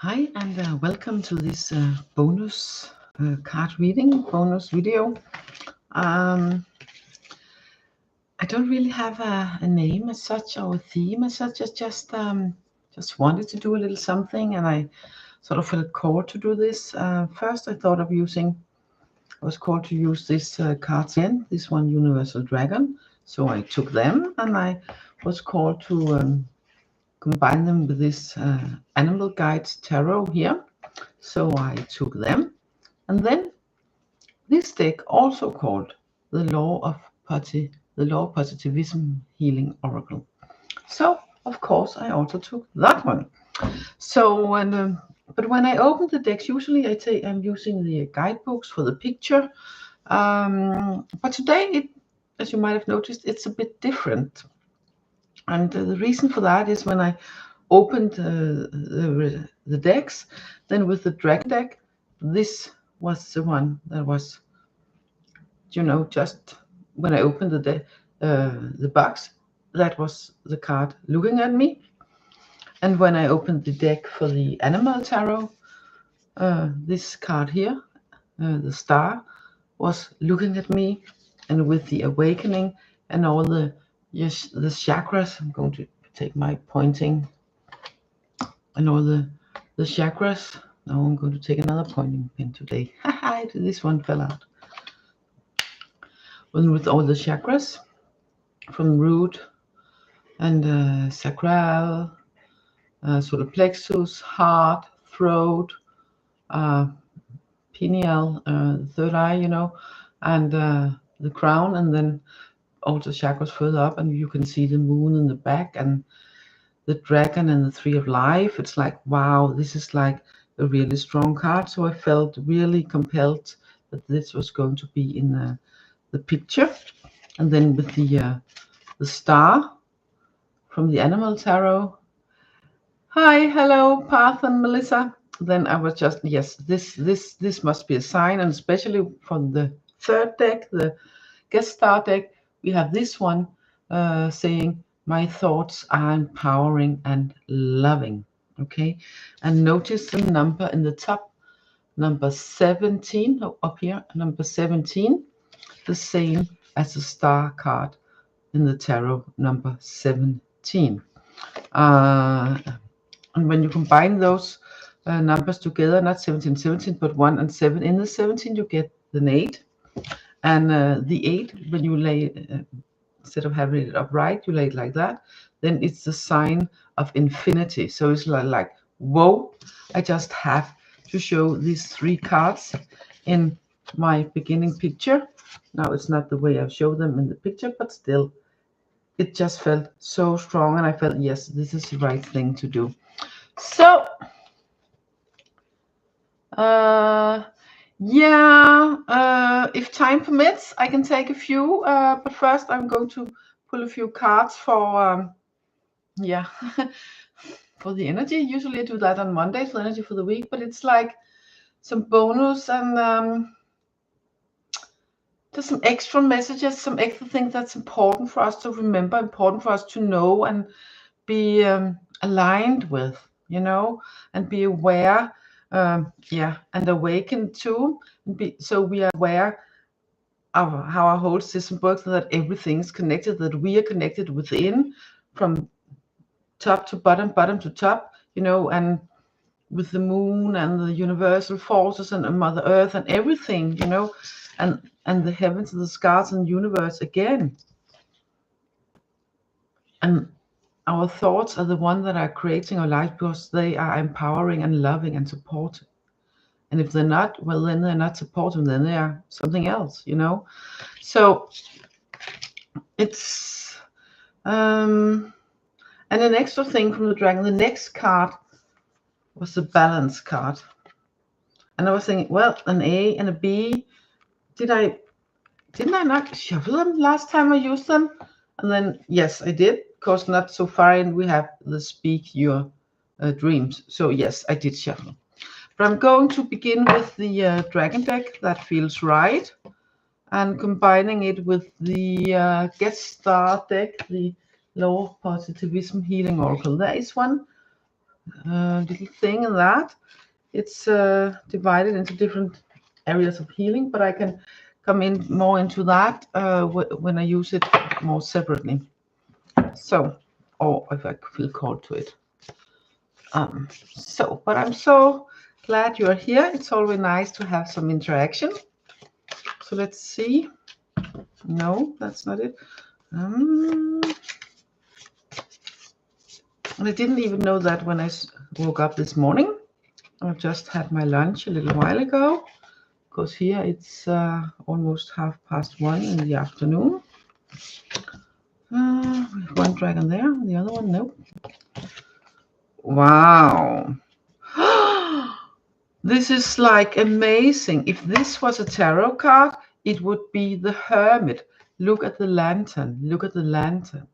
Hi and welcome to this bonus card reading, bonus video. I don't really have a name as such or a theme as such. I just wanted to do a little something, and I sort of felt called to do this. First, I was called to use this cards again. This one, Universal Dragon. So I took them, and I was called to combine them with this Animal Guides Tarot here. So I took them, and then this deck, also called the Law of Positivism Healing Oracle. So of course I also took that one. So but when I open the decks, usually I'm using the guidebooks for the picture. But today, as you might have noticed, it's a bit different. And the reason for that is when I opened the decks, then with the dragon deck, this was the one that was, just when I opened the box, that was the card looking at me. And when I opened the deck for the Animal Tarot, this card here, the Star, was looking at me. And with the Awakening and all the chakras, I'm going to take my pointing and all the chakras. Now I'm going to take another pointing pin today. This one fell out. And with all the chakras, from root and sacral, solar plexus, heart, throat, pineal, third eye, and the crown, and then also chakras further up, and you can see the moon in the back, and the dragon and the Three of Life. It's like, wow, this is like a really strong card. So I felt really compelled that this was going to be in the picture. And then with the Star from the Animal Tarot. Hi, hello, Parth and Melissa. Then I was just, yes, this must be a sign, and especially from the third deck, the guest star deck, we have this one saying, my thoughts are empowering and loving. Okay, and notice the number in the top, number 17, up here, number 17, the same as the Star card in the tarot, number 17. And when you combine those numbers together, not 17, 17, but 1 and 7 in the 17, you get an 8. And the 8, when you lay, instead of having it upright, you lay it like that, then it's the sign of infinity. So it's like, whoa, I just have to show these 3 cards in my beginning picture. Now it's not the way I show them in the picture, but still, it just felt so strong, and I felt, yes, this is the right thing to do. So, if time permits, I can take a few, but first I'm going to pull a few cards for, for the energy. Usually I do that on Monday for energy for the week, but it's like some bonus and just some extra messages, some extra things that's important for us to remember, important for us to know and be aligned with, and be aware, and awakened too. So we are aware of how our whole system works, and that everything is connected, that we are connected within, from top to bottom, bottom to top, and with the moon and the universal forces and Mother Earth and everything, and the heavens and the stars and the universe again. And our thoughts are the ones that are creating our life, because they are empowering and loving and supportive. And if they're not, well, then they're not supportive, then they are something else, So it's and an extra thing from the dragon, the next card was the balance card. And I was thinking, well, an A and a B, didn't I not shuffle them last time I used them? And then, yes, I did. Of course, not so far in, we have the Speak Your Dreams. So yes, I did shuffle. But I'm going to begin with the dragon deck, that feels right, and combining it with the guest star deck, the Law of Positivism Healing Oracle. There is one little thing in that. It's divided into different areas of healing, but I can come in more into that when I use it more separately. So, or if I feel called to it. But I'm so glad you're here. It's always nice to have some interaction. So let's see. No, that's not it. And I didn't even know that when I woke up this morning. I just had my lunch a little while ago, because here it's almost 1:30 in the afternoon. One dragon there, the other one, nope. Wow. This is like amazing. If this was a tarot card, it would be the Hermit. Look at the lantern. Look at the lantern.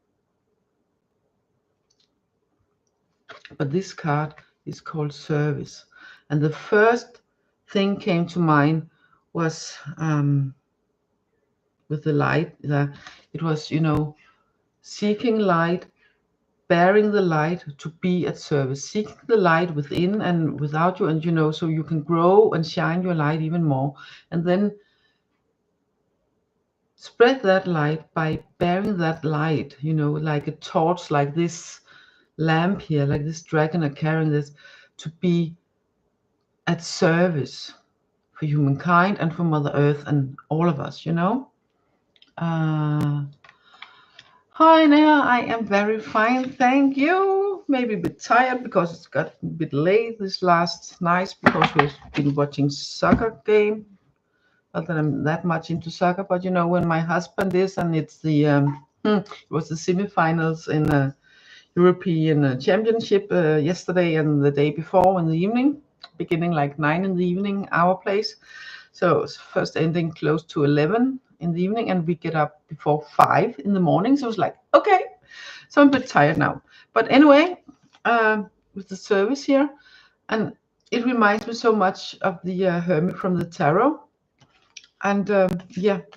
But this card is called Service. And the first thing came to mind was with the light. It was, seeking light, bearing the light to be at service, seeking the light within and without you, and so you can grow and shine your light even more, and then spread that light by bearing that light, like a torch, like this lamp here, like this dragon are carrying this, to be at service for humankind and for Mother Earth and all of us, Hi Nea, I am very fine, thank you. Maybe a bit tired because it's got a bit late this last night because we've been watching soccer game. Not that I'm that much into soccer, but when my husband is, and it's the it was the semifinals in the European Championship yesterday and the day before in the evening, beginning like 9 in the evening our place. So it's first ending close to 11 in the evening, and we get up before 5 in the morning. So it's like, okay, so I'm a bit tired now. But anyway, with the service here, and it reminds me so much of the Hermit from the tarot. And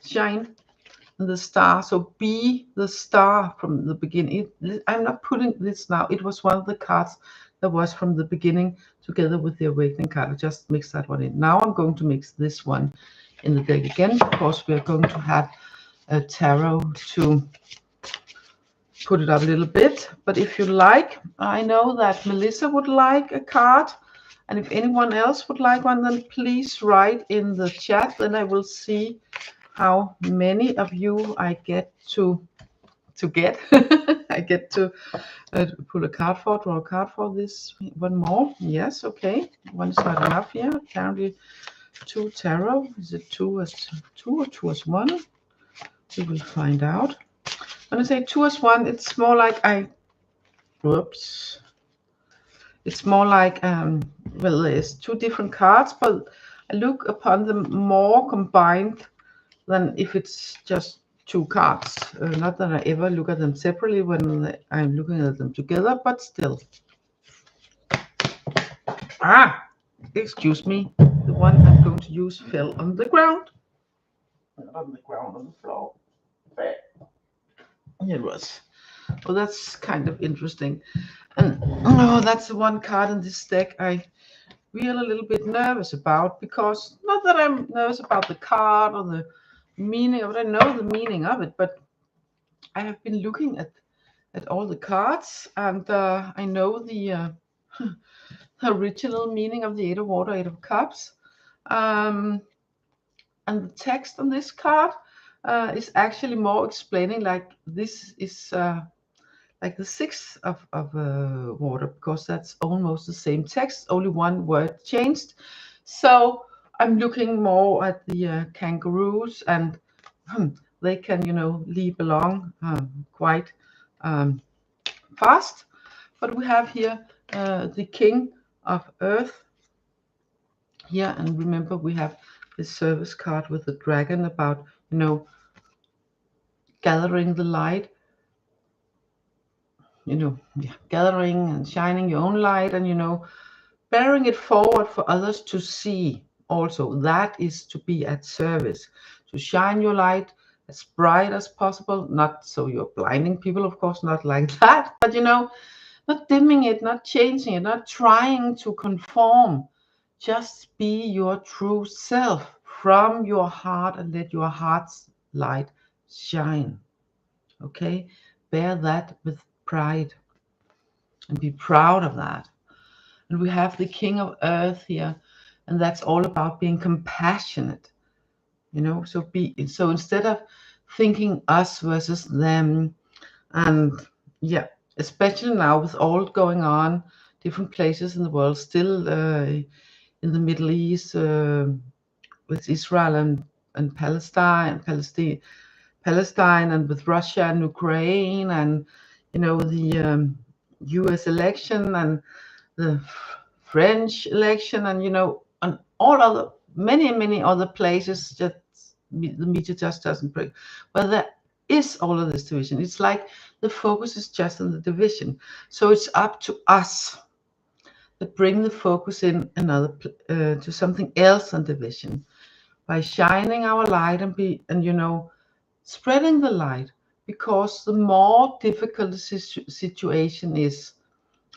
shine and the star. So be the star from the beginning. I'm not putting this now. It was one of the cards that was from the beginning together with the awakening card. I just mixed that one in. Now I'm going to mix this one in the deck again, because we are going to have a tarot to put it up a little bit. But if you like, I know that Melissa would like a card, and if anyone else would like one, then please write in the chat. Then I will see how many of you I get to get. I get to pull a card for, draw a card for this. One more. Yes, okay. One is not enough here. Apparently 2 tarot. Is it 2 as 2 or 2 as 1? We will find out. When I say 2 as 1, it's more like it's more like well, there's 2 different cards, but I look upon them more combined than if it's just 2 cards. Not that I ever look at them separately when I'm looking at them together, but still. Excuse me. The one I'm going to use fell on the ground. Not on the ground, on the floor. There. It was. Well, that's kind of interesting. And that's the one card in this deck I feel a little bit nervous about, because not that I'm nervous about the card or the meaning of it. I know the meaning of it, but I have been looking at all the cards, and I know the original meaning of the 8 of Water, 8 of Cups, and the text on this card is actually more explaining, like this is like the 6 of Water, because that's almost the same text, only one word changed. So I'm looking more at the kangaroos, and they can, leap along quite fast. But we have here the King of Earth here, and remember we have this service card with the dragon about, gathering the light, gathering and shining your own light, and bearing it forward for others to see. Also, that is to be at service, to shine your light as bright as possible, not so you're blinding people, of course, not like that, but Not dimming it, not changing it, not trying to conform. Just be your true self from your heart and let your heart's light shine. Okay? Bear that with pride and be proud of that. And we have the King of Earth here, and that's all about being compassionate. You know, so instead of thinking us versus them, and yeah, especially now with all going on, different places in the world, still in the Middle East, with Israel and Palestine, and with Russia and Ukraine, and you know the U.S. election and the French election, and you know, and all other many other places that the media just doesn't bring. But there is all of this division. It's like the focus is just on the division. So it's up to us to bring the focus in to something else than division, by shining our light and you know, spreading the light. Because the more difficult the situation is,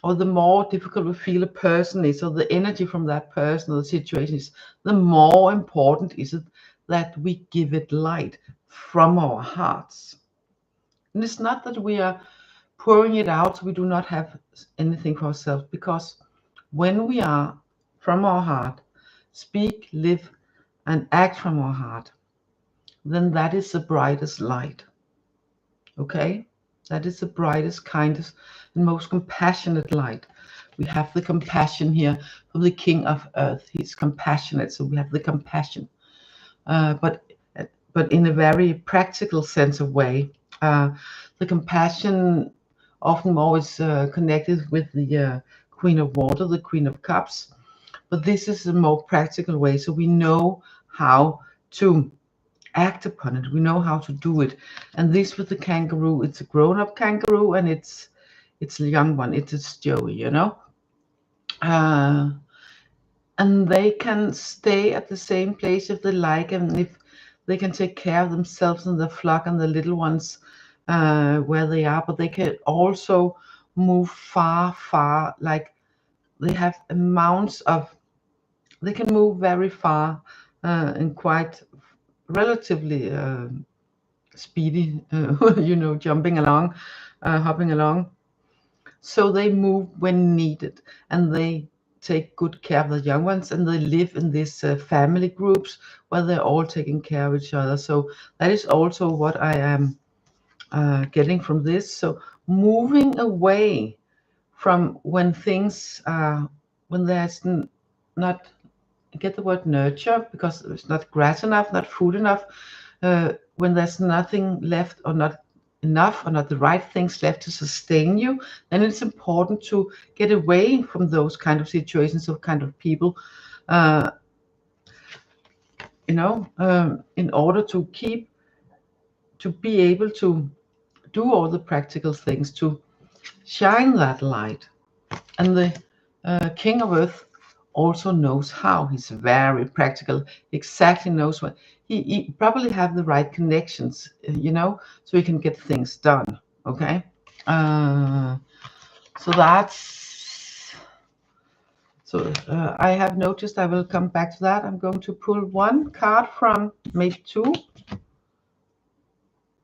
or the more difficult we feel a person is, or the energy from that person or the situation is, the more important is it that we give it light from our hearts. And it's not that we are pouring it out so we do not have anything for ourselves, because when we are from our heart, speak, live, and act from our heart, then that is the brightest light. Okay? That is the brightest, kindest, and most compassionate light. We have the compassion here from the King of Earth. He's compassionate, so we have the compassion, but in a very practical sense of way. The compassion often always connected with the Queen of Water, the Queen of Cups, but this is a more practical way. So we know how to act upon it. We know how to do it. And this with the kangaroo, it's a grown-up kangaroo, and it's a young one. It's Joey, you know. And they can stay at the same place if they like, and if they can take care of themselves and the flock and the little ones where they are. But they can also move far, like they have amounts of, they can move very far and quite relatively speedy, you know, jumping along, hopping along. So they move when needed, and they take good care of the young ones, and they live in these family groups where they're all taking care of each other. So that is also what I am getting from this. So moving away from when things, when there's not, get the word nurture, because there's not grass enough, not food enough, when there's nothing left, or not enough, or not the right things left to sustain you, then it's important to get away from those kind of situations, of kind of people, you know, in order to be able to do all the practical things to shine that light. And the King of Earth also knows how. He's very practical. He exactly knows what he probably have the right connections, you know, so he can get things done. Okay, so that's I have noticed. I will come back to that. I'm going to pull one card from, maybe two.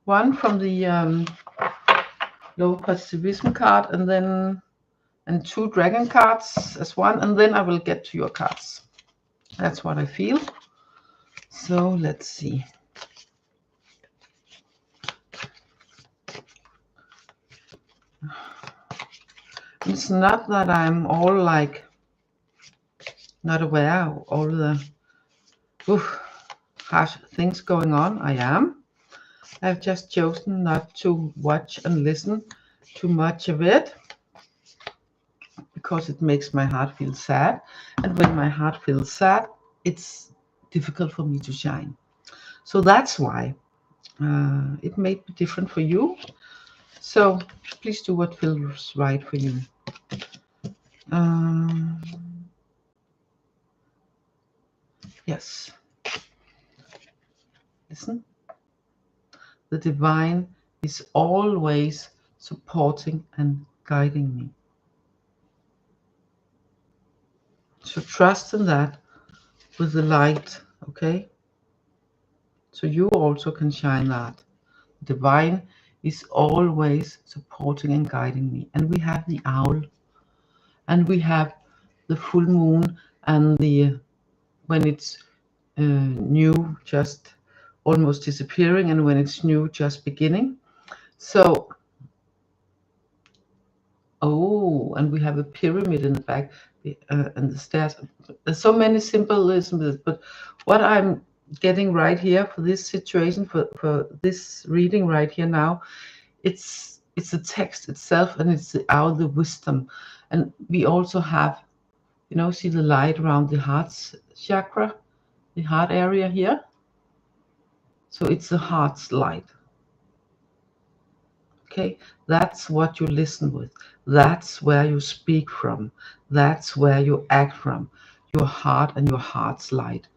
One from the low positivism card, and two dragon cards as one, and then I will get to your cards. That's what I feel. So let's see. It's not that I'm all like not aware of all the harsh things going on. I am. I've just chosen not to watch and listen too much of it, because it makes my heart feel sad. And when my heart feels sad, it's difficult for me to shine. So that's why it may be different for you. So please do what feels right for you. Yes. Listen. The divine is always supporting and guiding me. So trust in that with the light, okay? So you also can shine that. Divine is always supporting and guiding me. And we have the owl, and we have the full moon, and the when it's new, just almost disappearing, and when it's new, just beginning. So, oh, and we have a pyramid in the back, and the stairs. There's so many symbolisms, but what I'm getting right here for this situation, for this reading right here now, it's the text itself, and it's the owl, the wisdom. And we also have, you know, see the light around the heart's chakra, the heart area here. So it's the heart's light. Okay, that's what you listen with. That's where you speak from. That's where you act from. Your heart and your heart's light,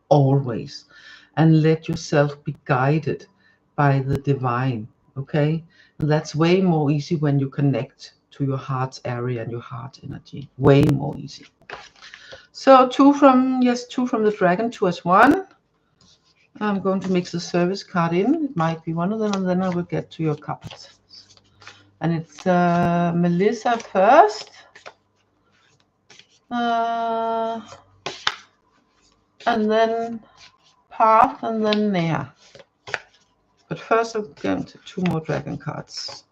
always. And let yourself be guided by the divine. Okay, and that's way more easy when you connect to your heart's area and your heart energy. Way more easy. So two from the dragon, 2 as 1. I'm going to mix the service card in. It might be one of them, and then I will get to your cards. And it's Melissa first. And then Path, and then Nea. But first I'm going to 2 more dragon cards.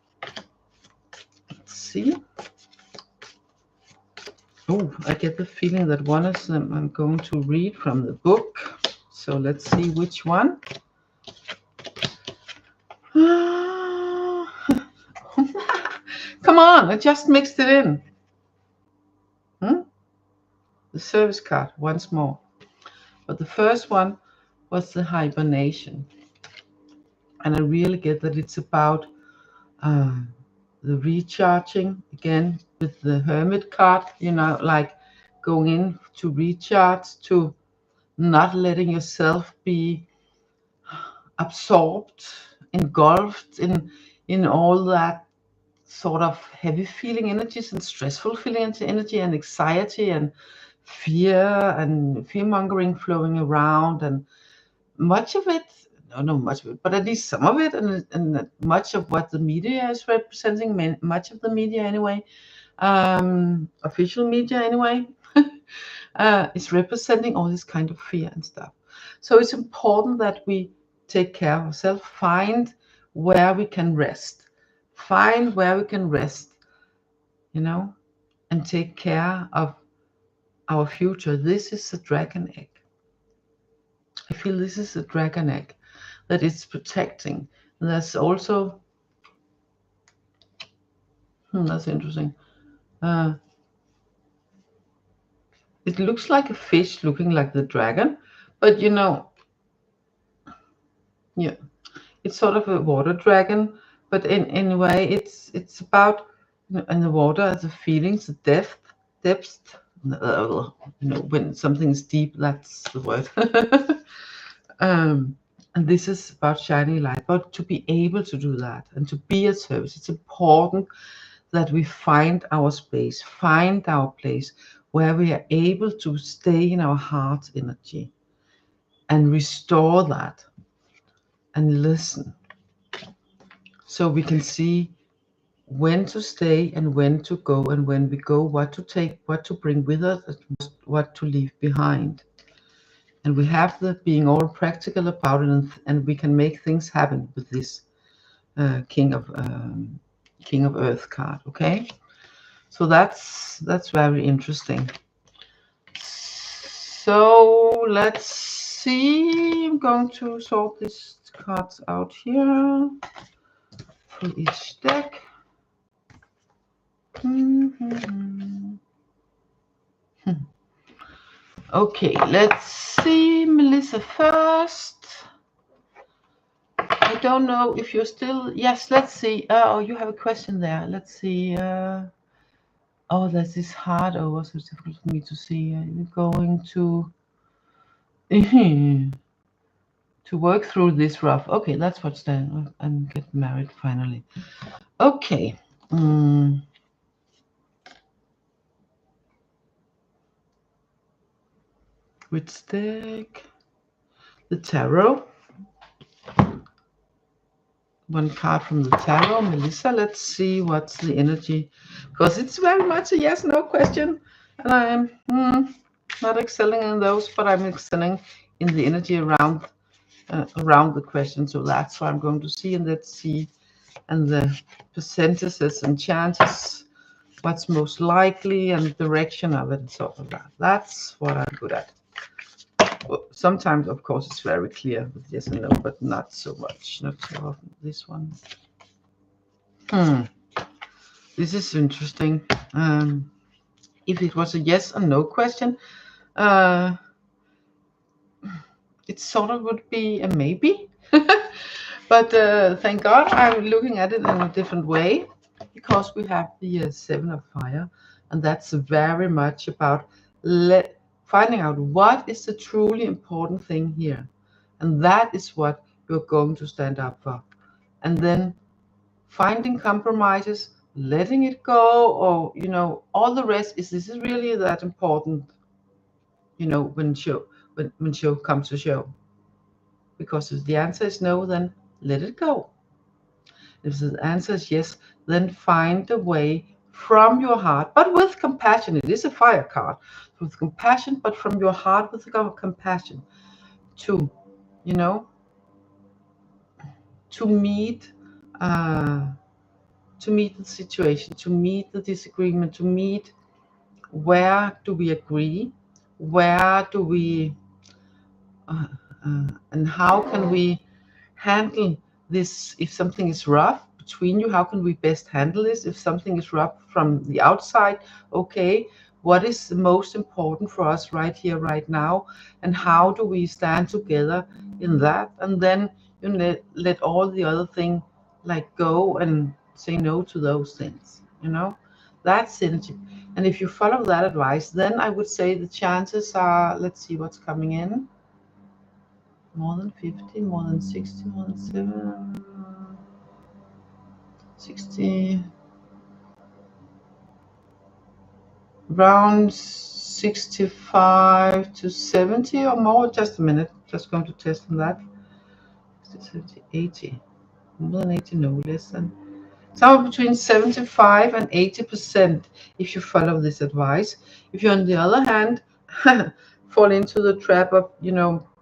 Let's see. Oh, I get the feeling that one of them I'm going to read from the book. So let's see which one. Come on, I just mixed it in. The service card once more. But the first one was the hibernation. And I really get that it's about the recharging again with the hermit card, you know, like going in to recharge, to not letting yourself be absorbed, engulfed in all that sort of heavy feeling energies and stressful feeling energy and anxiety and fear mongering flowing around, and much of it, not much of it, but at least some of it, and much of what the media is representing, much of the media anyway, official media anyway, is representing all this kind of fear and stuff. So it's important that we take care of ourselves, find where we can rest, you know, and take care of our future. This is the dragon egg. I feel this is a dragon egg that it's protecting. And that's also, that's interesting. It looks like a fish looking like the dragon, but you know, yeah, it's sort of a water dragon, but in a way it's about, you know, in the water, the feelings, the depth, you know, when something's deep, that's the word. And this is about shining light. But to be able to do that and to be at service, it's important that we find our space, find our place where we are able to stay in our heart energy and restore that and listen, so we can see when to stay and when to go, and when we go, what to take, what to bring with us, and what to leave behind. And we have the being all practical about it, and we can make things happen with this King of Earth card. Okay, so that's very interesting. So let's see. I'm going to sort these cards out here for each deck. Okay, let's see. Melissa first. I don't know if you're still. Yes, let's see. Oh, you have a question there. Let's see. Oh, there's this heart over, so it's difficult for me to see. You're going to to work through this rough. Okay, that's what's there. And get married finally. Okay. Which deck? The tarot. One card from the tarot. Melissa, let's see what's the energy. Because it's very much a yes-no question. And I'm not excelling in those, but I'm excelling in the energy around the question. So that's what I'm going to see. And let's see. And the percentages and chances, what's most likely, and direction of it, and sort of that. That's what I'm good at. Well, sometimes, of course, it's very clear with yes and no, but not so much. Not so often. This one. This is interesting. If it was a yes or no question, it sort of would be a maybe. But thank God I'm looking at it in a different way, because we have the Seven of Fire, and that's very much about finding out what is the truly important thing here, and that is what you're going to stand up for, and then finding compromises, letting it go, or all the rest. Is this really that important? When show comes to show. Because if the answer is no, then let it go. If the answer is yes, then find a way from your heart, but with compassion. It is a fire card. With compassion, but from your heart with compassion to, to meet the situation, to meet the disagreement, to meet where do we agree, where do we, and how can we handle this if something is rough between you. How can we best handle this if something is rough from the outside? Okay, what is the most important for us right here, right now, and how do we stand together in that? And then let all the other thing like go and say no to those things. That's synergy. And if you follow that advice, then I would say the chances are, let's see what's coming in. More than 50, more than 60, more than 7, 60, around 65 to 70 or more. Just a minute, just going to test on that. 70, 80, more than 80, no, less than. Somewhere between 75 and 80% if you follow this advice. If you, on the other hand, fall into the trap of,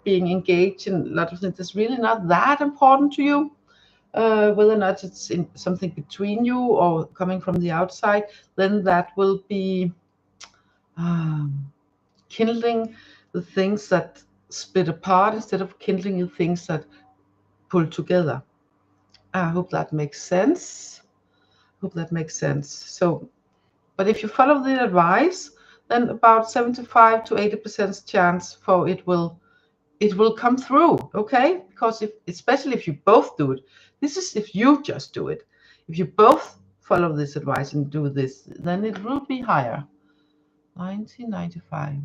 being engaged in a lot of things that's really not that important to you, whether or not it's something between you or coming from the outside, then that will be kindling the things that split apart instead of kindling the things that pull together. I hope that makes sense. So, but if you follow the advice, then about 75 to 80% chance for it will come through, okay? Because especially if you both do it, this is if you just do it. If you both follow this advice and do this, then it will be higher. 90, 95.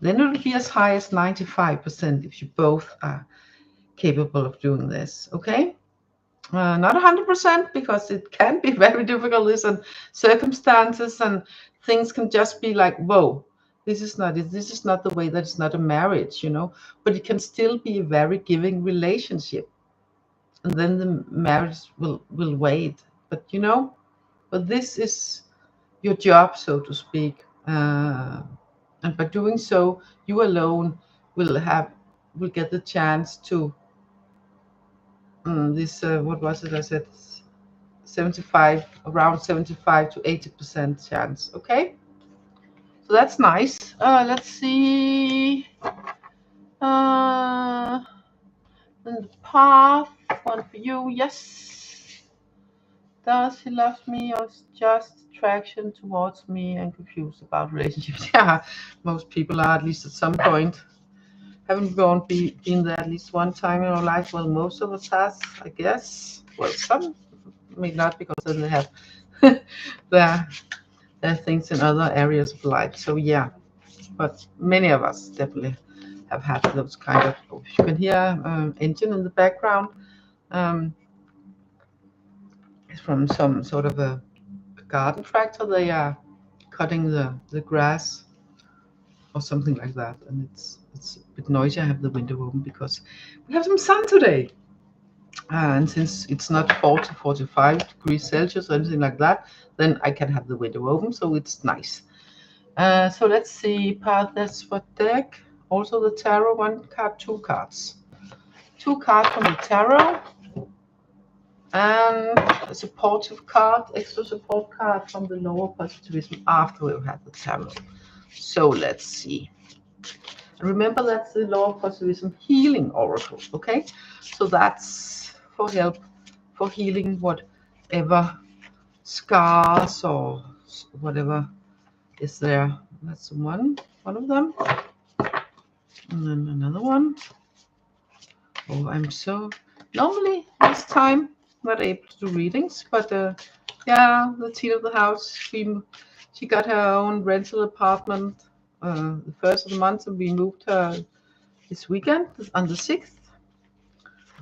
Then it will be as high as 95% if you both are capable of doing this, okay? Not 100%, because it can be very difficult. Listen, circumstances and things can just be like, whoa, this is not it. This is not the way. That's not a marriage, but it can still be a very giving relationship, and then the marriage will wait. But but this is your job, so to speak, and by doing so, you alone will get the chance to this. What was it I said? 75, around 75 to 80% chance. Okay, so that's nice. Let's see. And the path one for you. Yes. Does he love me, or is just attraction towards me and confused about relationships? Yeah, most people are, at least at some point. Haven't we all been there at least one time in our life? Well, most of us has, I guess. Well, some may not, because then they have their things in other areas of life. So yeah, but many of us definitely have had those kind of. You can hear engine in the background. It's from some sort of a garden tractor. They are cutting the grass or something like that. And it's a bit noisy. I have the window open because we have some sun today. And since it's not 40, 45 degrees Celsius or anything like that, then I can have the window open, so it's nice. So let's see, that's what deck. Also the tarot, one card, two cards. Two cards from the tarot. And a supportive card, extra support card from the lower positivism after we've had the tarot. So let's see. Remember, that's the lower positivism healing oracle, okay? So that's for help, for healing whatever scars or whatever is there. That's one of them. And then another one. Oh, I'm so normally this time not able to do readings, but yeah, the teen of the house, she got her own rental apartment the first of the month, and we moved her this weekend on the 6th.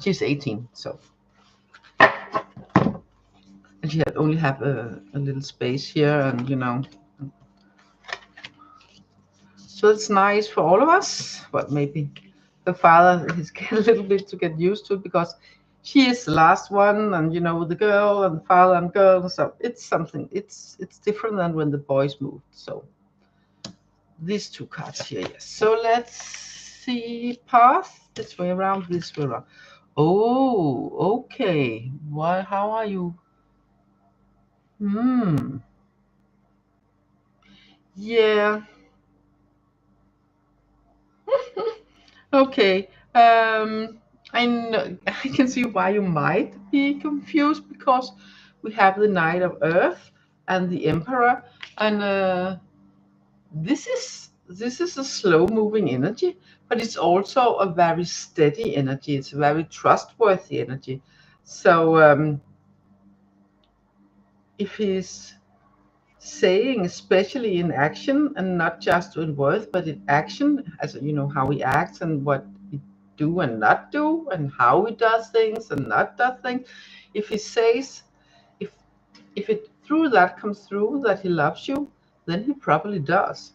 She's 18, so, and she only have a little space here, and you know, so it's nice for all of us. But maybe the father is getting a little bit to get used to it, because she is the last one, and you know, the girl and father and girl, so it's something, it's different than when the boys moved. So these two cards here, yes. So let's see, path this way around, this way around. Oh, okay. Why? How are you? Yeah. Okay. I can see why you might be confused, because we have the Knight of Earth and the Emperor, and this is a slow moving energy, but it's also a very steady energy. It's a very trustworthy energy. So if he's saying, especially in action and not just in words, but in action, as you know, how he acts and what he do and not do, and how he does things and not does things. If he says, if it through that comes through that he loves you, then he probably does.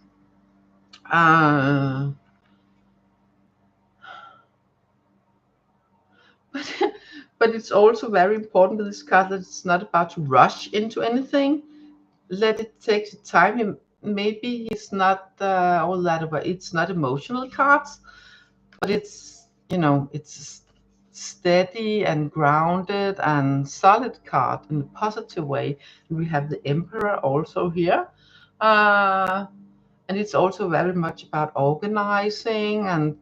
But but it's also very important with this card that it's not about to rush into anything. Let it take time. Maybe he's not all that about. It's not emotional cards, but it's, you know, it's steady and grounded and solid card in a positive way. We have the Emperor also here, and it's also very much about organizing and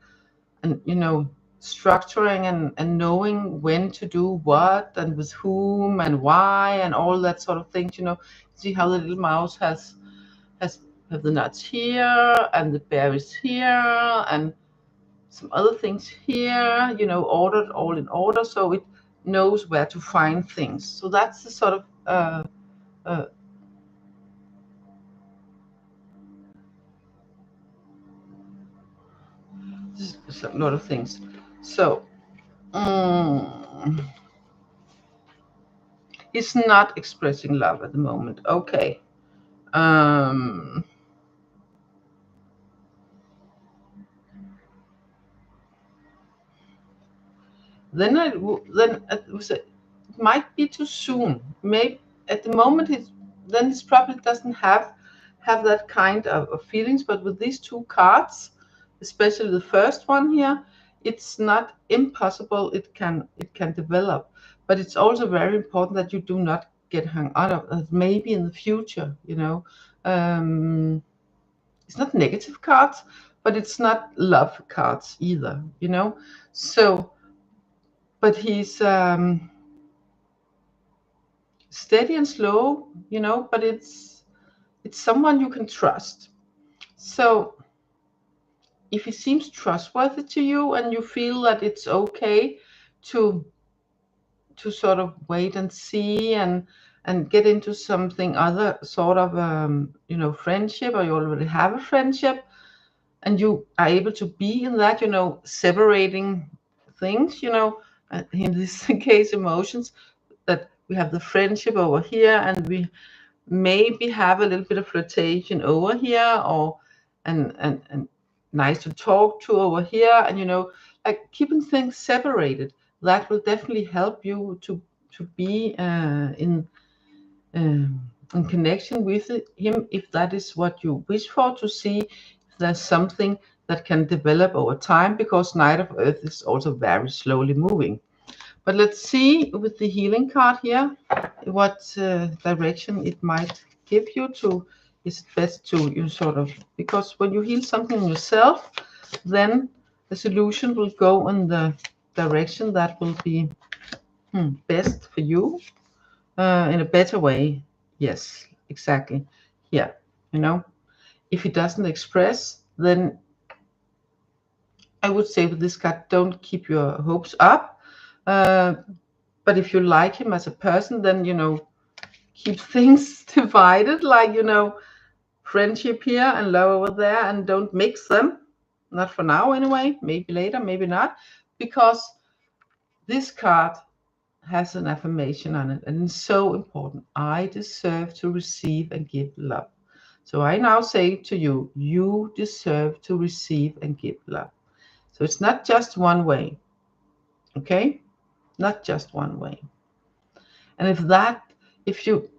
you know, structuring and knowing when to do what and with whom and why and all that sort of things. You know, see how the little mouse have the nuts here and the berries here and some other things here, you know, ordered all in order, so it knows where to find things. So that's the sort of a lot of things. So he's not expressing love at the moment. Okay. Then it might be too soon. Maybe at the moment he's probably doesn't have that kind of feelings. But with these two cards, especially the first one here, it's not impossible. It can develop, but it's also very important that you do not get hung out of maybe in the future. You know, it's not negative cards, but it's not love cards either. You know, so. But he's steady and slow, you know, but it's someone you can trust. So if he seems trustworthy to you and you feel that it's okay to sort of wait and see and get into something other sort of you know, friendship, or you already have a friendship and you are able to be in that, you know, separating things, you know, in this case emotions, that we have the friendship over here and we maybe have a little bit of flirtation over here, or and nice to talk to over here, and you know, like keeping things separated. That will definitely help you to be in connection with him, if that is what you wish for, to see if there's something that can develop over time, because Knight of Earth is also very slowly moving. But let's see with the healing card here what direction it might give you to. Is it best to you sort of, because when you heal something yourself, then the solution will go in the direction that will be best for you, in a better way. Yes, exactly. Yeah, you know, if he doesn't express, then I would say with this card, don't keep your hopes up. But if you like him as a person, then, you know, keep things divided, like, you know, friendship here and love over there, and don't mix them. Not for now, anyway. Maybe later, maybe not. Because this card has an affirmation on it, and it's so important. I deserve to receive and give love. So I now say to you, you deserve to receive and give love. So it's not just one way, okay? Not just one way. And if you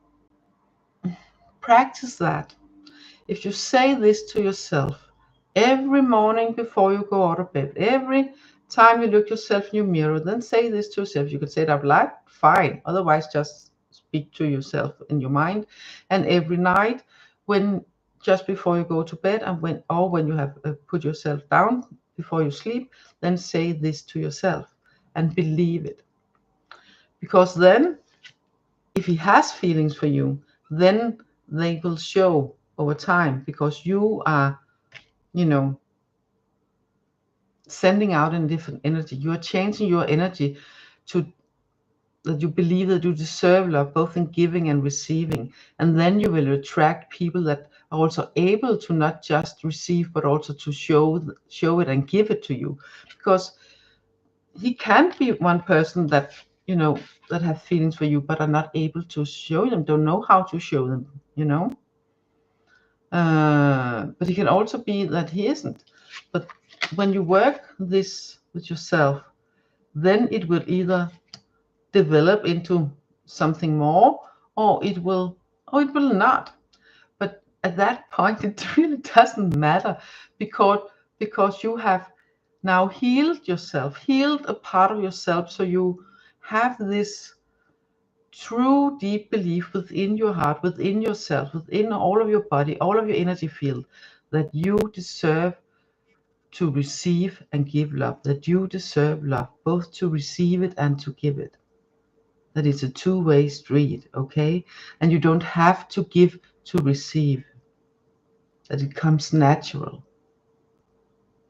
practice that, if you say this to yourself every morning before you go out of bed, every time you look yourself in your mirror, then say this to yourself. You can say it out loud, fine. Otherwise, just speak to yourself in your mind. And every night, when just before you go to bed, and when you have put yourself down before you sleep, then say this to yourself and believe it. Because then, if he has feelings for you, then they will show over time, because you are, you know, sending out in different energy. You are changing your energy to that you believe that you deserve love, both in giving and receiving. And then you will attract people that are also able to not just receive, but also to show it and give it to you. Because he can't be one person that, you know, that have feelings for you, but are not able to show them, don't know how to show them, you know. But it can also be that he isn't. But when you work this with yourself, then it will either develop into something more, or it will not. But at that point, it really doesn't matter, because you have now healed yourself, healed a part of yourself, so you have this true deep belief within your heart, within yourself, within all of your body, all of your energy field, that you deserve to receive and give love, that you deserve love, both to receive it and to give it. That it's a two-way street, okay? And you don't have to give to receive, that it comes natural.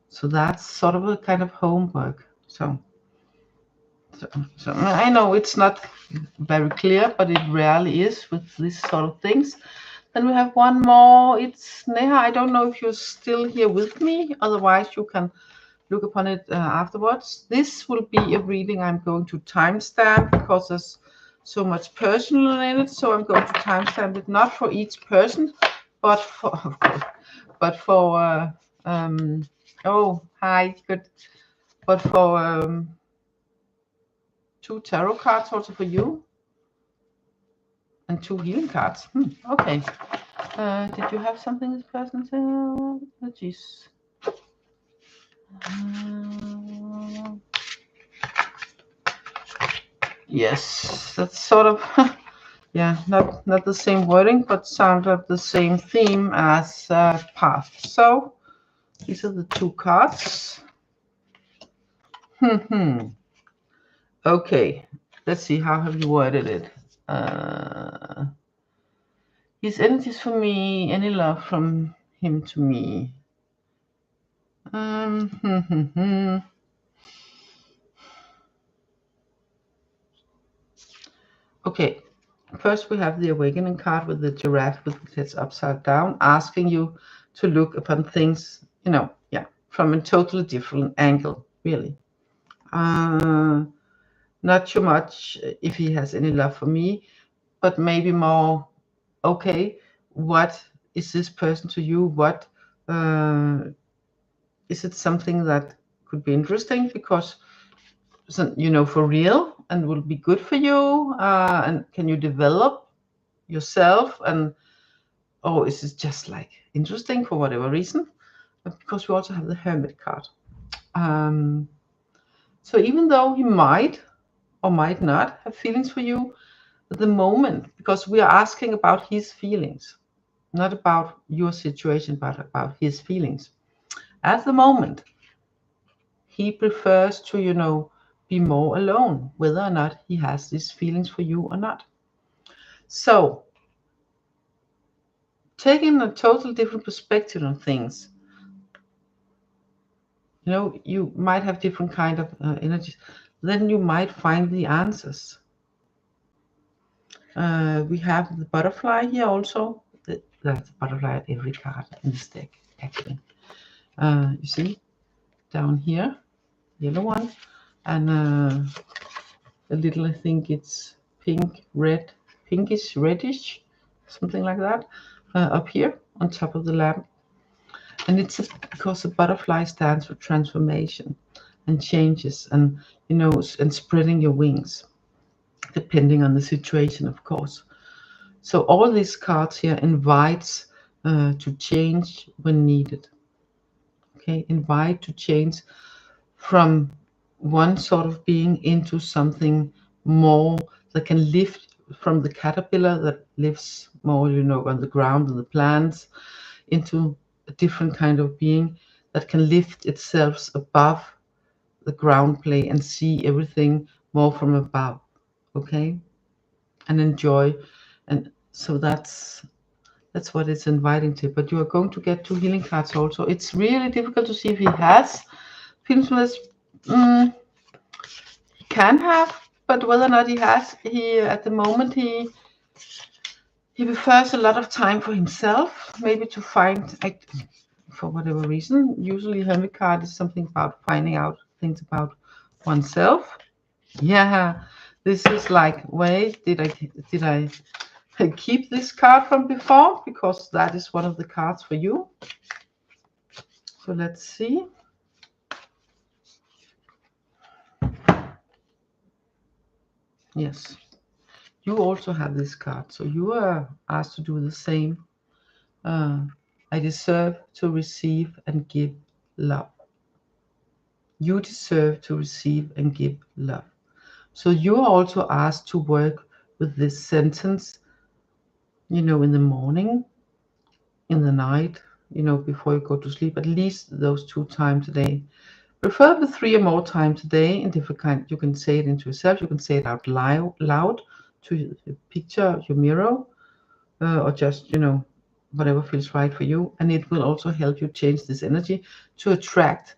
So that's sort of a kind of homework. So I know it's not very clear, but it rarely is with these sort of things. Then we have one more. It's Neha. I don't know if you're still here with me. Otherwise, you can look upon it afterwards. This will be a reading I'm going to timestamp, because there's so much personal in it. So I'm going to timestamp it, not for each person, but for, of course, but for oh, hi, good, but for 2 tarot cards also for you, and 2 healing cards. Okay. Did you have something this person said? Oh, jeez. Yes, that's sort of yeah, not the same wording, but sound of the same theme as past. So these are the 2 cards. Okay, let's see, how have you worded it? His energies for me, any love from him to me. Okay, first we have the awakening card with the giraffe with its head upside down, asking you to look upon things, you know, yeah, from a totally different angle, really. Not too much if he has any love for me, but maybe more, okay, what is this person to you? What Is it something that could be interesting because, you know, for real and will be good for you? And can you develop yourself? And or is it just like interesting for whatever reason? Because we also have the Hermit card. So even though he might or might not have feelings for you at the moment, because we are asking about his feelings, not about your situation, but about his feelings. At the moment, he prefers to, you know, be more alone, whether or not he has these feelings for you or not. So, taking a total different perspective on things, you know, you might have different kind of energies. Then you might find the answers. We have the butterfly here also. That's the butterfly at every card in this deck, actually. You see, down here, yellow one, and a little, I think it's pink, red, pinkish, reddish, something like that, up here on top of the lamp. And it's because the butterfly stands for transformation and changes, and, you know, and spreading your wings, depending on the situation, of course. So all these cards here invites to change when needed. Okay, invite to change from one sort of being into something more that can lift, from the caterpillar that lives more, you know, on the ground and the plants, into a different kind of being that can lift itself above the ground plane and see everything more from above. Okay, and enjoy. And so that's what it's inviting to. But you are going to get 2 healing cards also. It's really difficult to see if he has feelings for this. He can have, but whether or not he has, he at the moment he prefers a lot of time for himself, maybe to find, for whatever reason. Usually Hermit card is something about finding out things about oneself. Yeah, this is like, wait, did I keep this card from before? Because that is one of the cards for you. So let's see. Yes, you also have this card, so you are asked to do the same. I deserve to receive and give love. You deserve to receive and give love. So you are also asked to work with this sentence, you know, in the morning, in the night, you know, before you go to sleep, at least those 2 times a day. Preferably 3 or more times a day in different kind. You can say it into yourself. You can say it out loud to your picture, your mirror, or just, you know, whatever feels right for you. And it will also help you change this energy to attract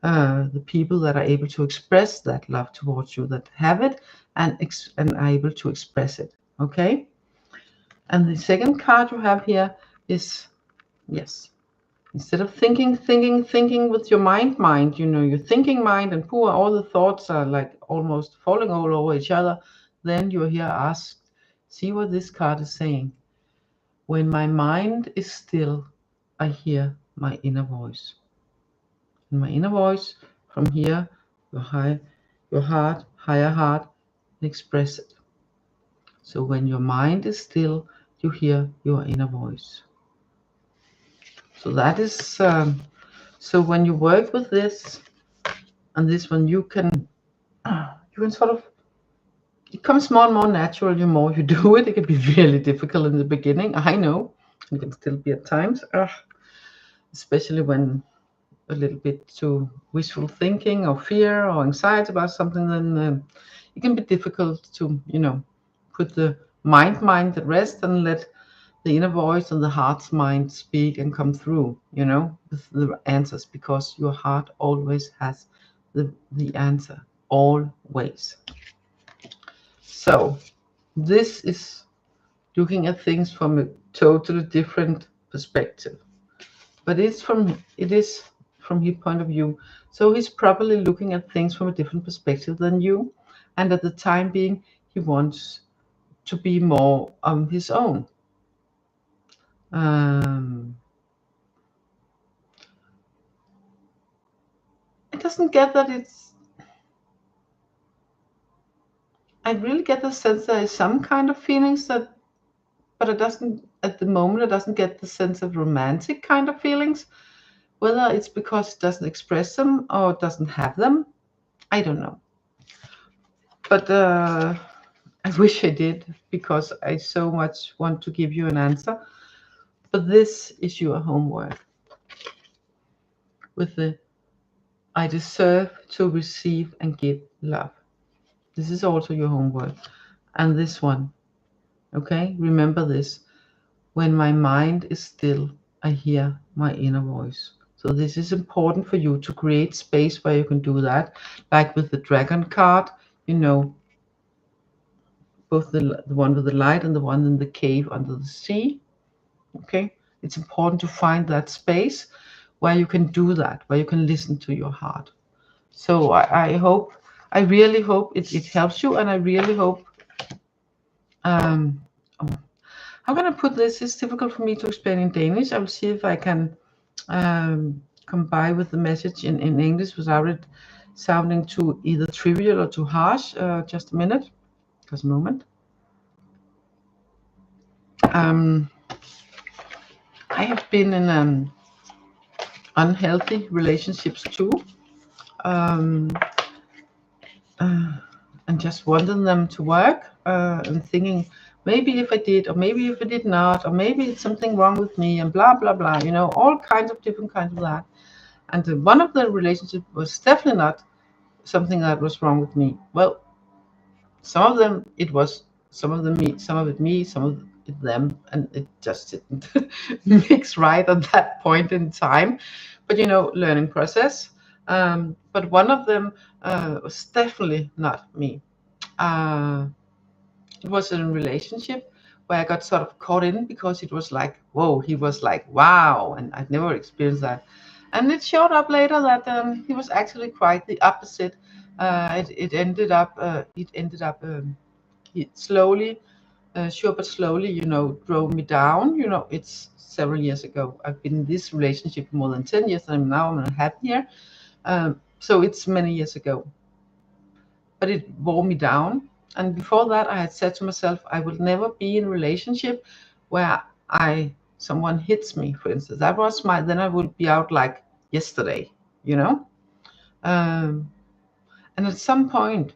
the people that are able to express that love towards you, that have it and are able to express it. Okay. And the second card you have here is, yes, instead of thinking with your mind, you know, your thinking mind, and poor, all the thoughts are like almost falling all over each other, then you're here asked, see what this card is saying. When my mind is still, I hear my inner voice. And my inner voice, from here, your heart, higher heart, express it. So when your mind is still, you hear your inner voice. So that is, so when you work with this, and this one, you can sort of, it comes more and more natural the more you do it. It can be really difficult in the beginning, I know. It can still be at times, especially when a little bit too wishful thinking or fear or anxiety about something, then it can be difficult to, you know, put the mind at rest and let the inner voice and the heart's mind speak and come through, you know, with the answers, because your heart always has the answer, always. So this is looking at things from a totally different perspective, but it is from his point of view. So he's probably looking at things from a different perspective than you, and at the time being, he wants to be more on his own. doesn't get that it's, I really get the sense there is some kind of feelings that, but it doesn't, at the moment, it doesn't get the sense of romantic kind of feelings. Whether it's because it doesn't express them or it doesn't have them, I don't know. But I wish I did, because I so much want to give you an answer. But this is your homework. With the I deserve to receive and give love. This is also your homework. And this one, okay? Remember this. When my mind is still, I hear my inner voice. So this is important for you to create space where you can do that. Like with the dragon card, you know, both the one with the light and the one in the cave under the sea. Okay? It's important to find that space where you can do that, where you can listen to your heart. So I hope, I really hope it helps you, and I really hope, oh, how can I put this? It's difficult for me to explain in Danish. I will see if I can come by with the message in English without it sounding too either trivial or too harsh. Just a minute, just a moment. I have been in unhealthy relationships too, and just wanting them to work, and thinking maybe if I did, or maybe if I did not, or maybe it's something wrong with me, and blah blah blah, you know, all kinds of different kinds of that. And one of the relationships was definitely not something that was wrong with me. Well, some of them it was, some of them me, some of it me, some of it them, and it just didn't mix right at that point in time. But you know, learning process. But one of them was definitely not me. It was a relationship where I got sort of caught in, because it was like, whoa, he was like, wow, and I'd never experienced that. And it showed up later that he was actually quite the opposite. It ended up, he slowly, sure but slowly, you know, drove me down. You know, it's several years ago. I've been in this relationship for more than 10 years, and now I'm happy here. So it's many years ago. But it wore me down. And before that, I had said to myself, I will never be in a relationship where someone hits me, for instance. That was then I would be out like yesterday, you know. And at some point,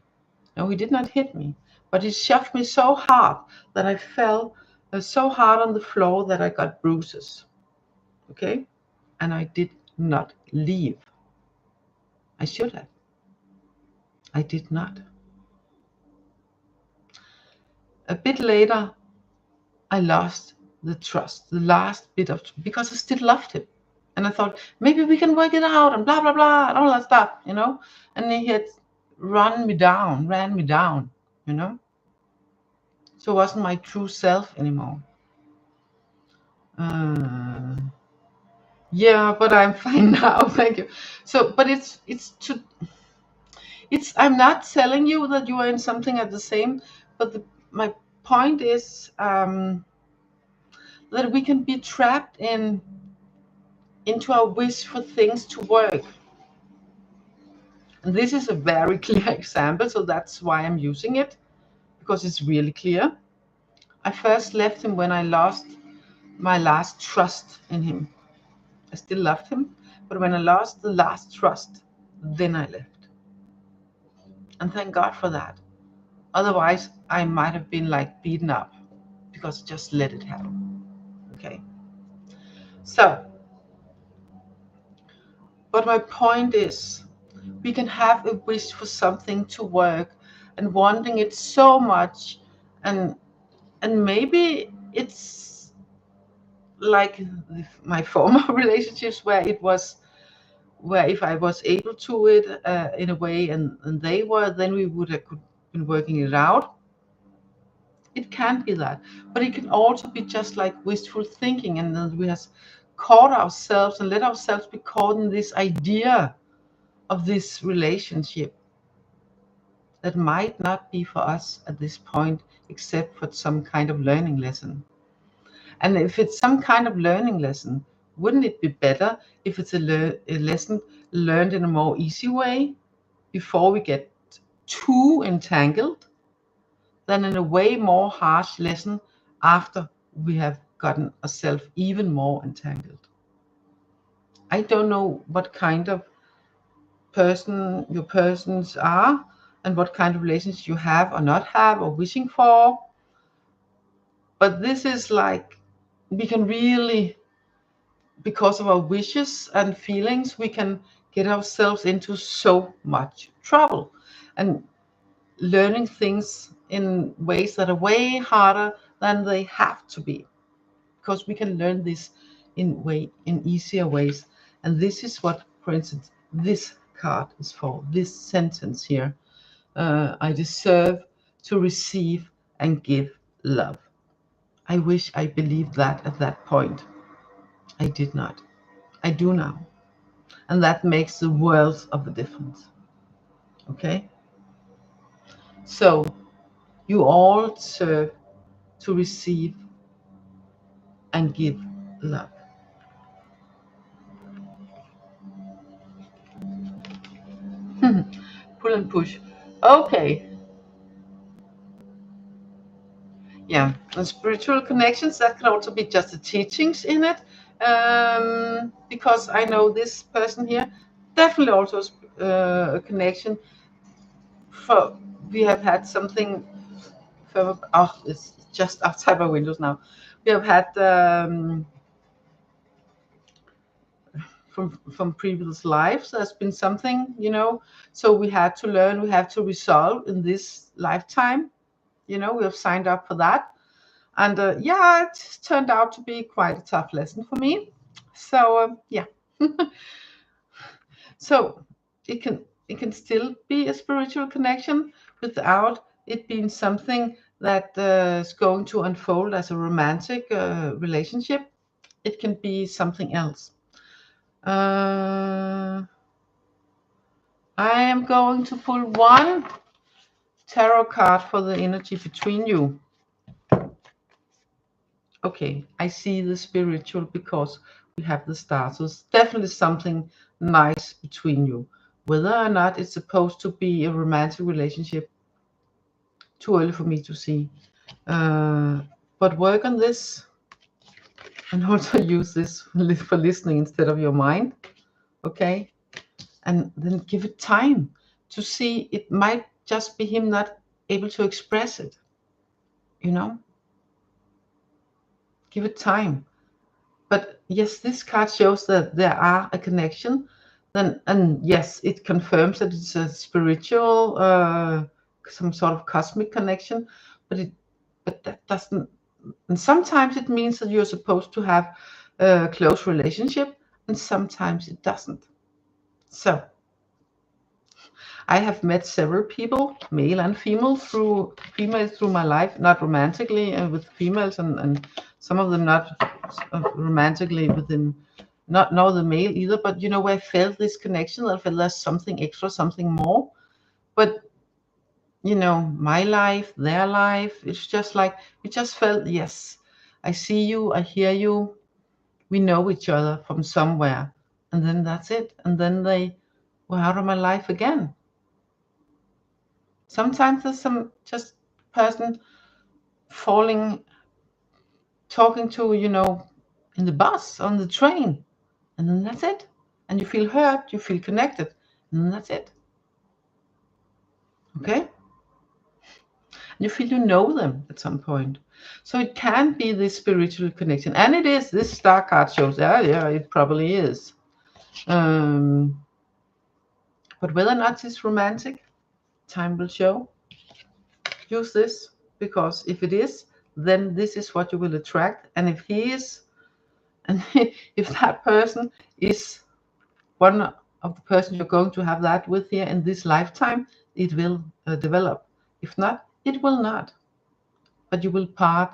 no, he did not hit me, but he shoved me so hard that I fell so hard on the floor that I got bruises. Okay, and I did not leave. I should have. I did not. A bit later, I lost the trust, the last bit of, because I still loved him. And I thought, maybe we can work it out, and blah, blah, blah, and all that stuff, you know. And he had ran me down, you know. So it wasn't my true self anymore. Yeah, but I'm fine now, thank you. So, but I'm not telling you that you are in something at the same, but my point is that we can be trapped into our wish for things to work. And this is a very clear example, so that's why I'm using it, because it's really clear. I first left him when I lost my last trust in him. I still loved him, but when I lost the last trust, then I left. And thank God for that. Otherwise, I might have been like beaten up, because I just let it happen. Okay. So, but my point is, we can have a wish for something to work and wanting it so much, and maybe it's like my former relationships, where if I was able to it in a way, and they were, then we would have been working it out. It can be that, but it can also be just like wistful thinking, and then we have caught ourselves and let ourselves be caught in this idea of this relationship that might not be for us at this point, except for some kind of learning lesson. And if it's some kind of learning lesson, wouldn't it be better if it's a lesson learned in a more easy way before we get too entangled, than in a way more harsh lesson after we have gotten ourselves even more entangled? I don't know what kind of person your persons are and what kind of relations you have or not have or wishing for, but this is like, we can really, because of our wishes and feelings, we can get ourselves into so much trouble, and learning things in ways that are way harder than they have to be, because we can learn this in easier ways. And this is what, for instance, this card is for, this sentence here. I deserve to receive and give love. I wish I believed that at that point. I did not. I do now. And that makes the world of a difference. Okay? So you all deserve to receive and give love. Pull and push. Okay. Yeah. And spiritual connections, that can also be just the teachings in it. Because I know this person here, definitely also a connection. For we have had something. Oh, it's just outside my windows now. We have had from previous lives. There's been something, so we had to learn, we have to resolve in this lifetime. We have signed up for that, and yeah, it turned out to be quite a tough lesson for me. So yeah. So it can still be a spiritual connection without it being something that is going to unfold as a romantic relationship. It can be something else. I am going to pull one tarot card for the energy between you. Okay, I see the spiritual because we have the stars. So it's definitely something nice between you. Whether or not it's supposed to be a romantic relationship, too early for me to see. But work on this, and also use this for listening instead of your mind. Okay? And then give it time to see. It might just be him not able to express it. Give it time. But yes, this card shows that there are a connection. Then, and yes, it confirms that it's a spiritual, some sort of cosmic connection. But that doesn't. And sometimes it means that you're supposed to have a close relationship, and sometimes it doesn't. So I have met several people, male and female, through my life, not romantically with females, and some of them not romantically within, not the male either, but where I felt this connection, I felt there's something extra, something more. But my life, their life, it's just like we just felt, yes, I see you, I hear you, we know each other from somewhere, and then that's it. And then they were out of my life again. Sometimes there's some just person talking to, in the bus, on the train, and then that's it. And you feel hurt, you feel connected, and then that's it. Okay? And you feel you know them at some point. So it can be this spiritual connection. And it is, this star card shows, yeah, it probably is. But whether or not it's romantic, time will show. Use this, because if it is, then this is what you will attract. And if he is, and if that person is one of the persons you're going to have that with here in this lifetime, it will develop. If not, it will not. But you will part.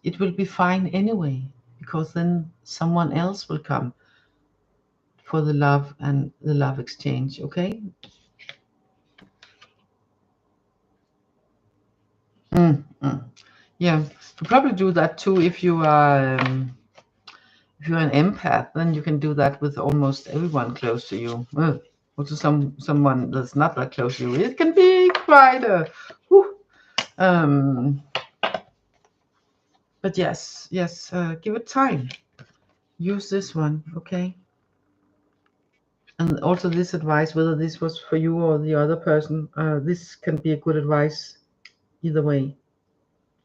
It will be fine anyway, because then someone else will come for the love and the love exchange. Okay. Yeah, you probably do that too if you are If you're an empath, then you can do that with almost everyone close to you. Also, someone that's not that close to you. It can be quite a. Whew, but yes, give it time. Use this one, okay? And also this advice, whether this was for you or the other person, this can be a good advice either way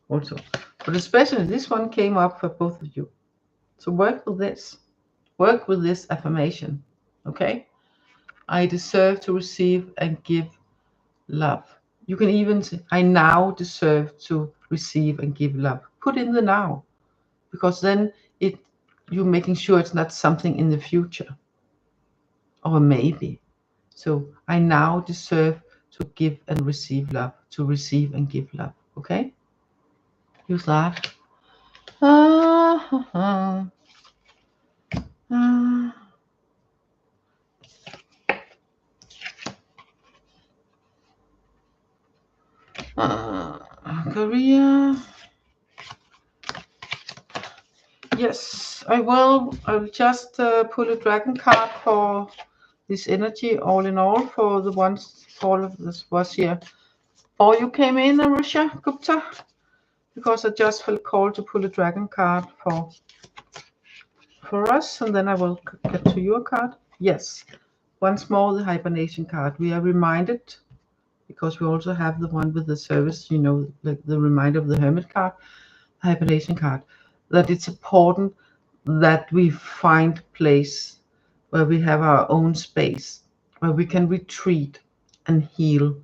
also. But especially this one came up for both of you. So work with this. Work with this affirmation, okay? I deserve to receive and give love. You can even say, I now deserve to receive and give love. Put in the now, because then you're making sure it's not something in the future, or maybe. So I now deserve to give and receive love, to receive and give love. Okay? Use that. Career. Yes, I will. I'll just pull a dragon card for this energy, all in all, for the ones all of this was here. Or you came in, Arusha Gupta, because I just felt called to pull a dragon card for us, and then I will get to your card. Yes, once more the hibernation card. We are reminded, because we also have the one with the service, like the reminder of the hermit card, hibernation card, that it's important that we find place where we have our own space, where we can retreat and heal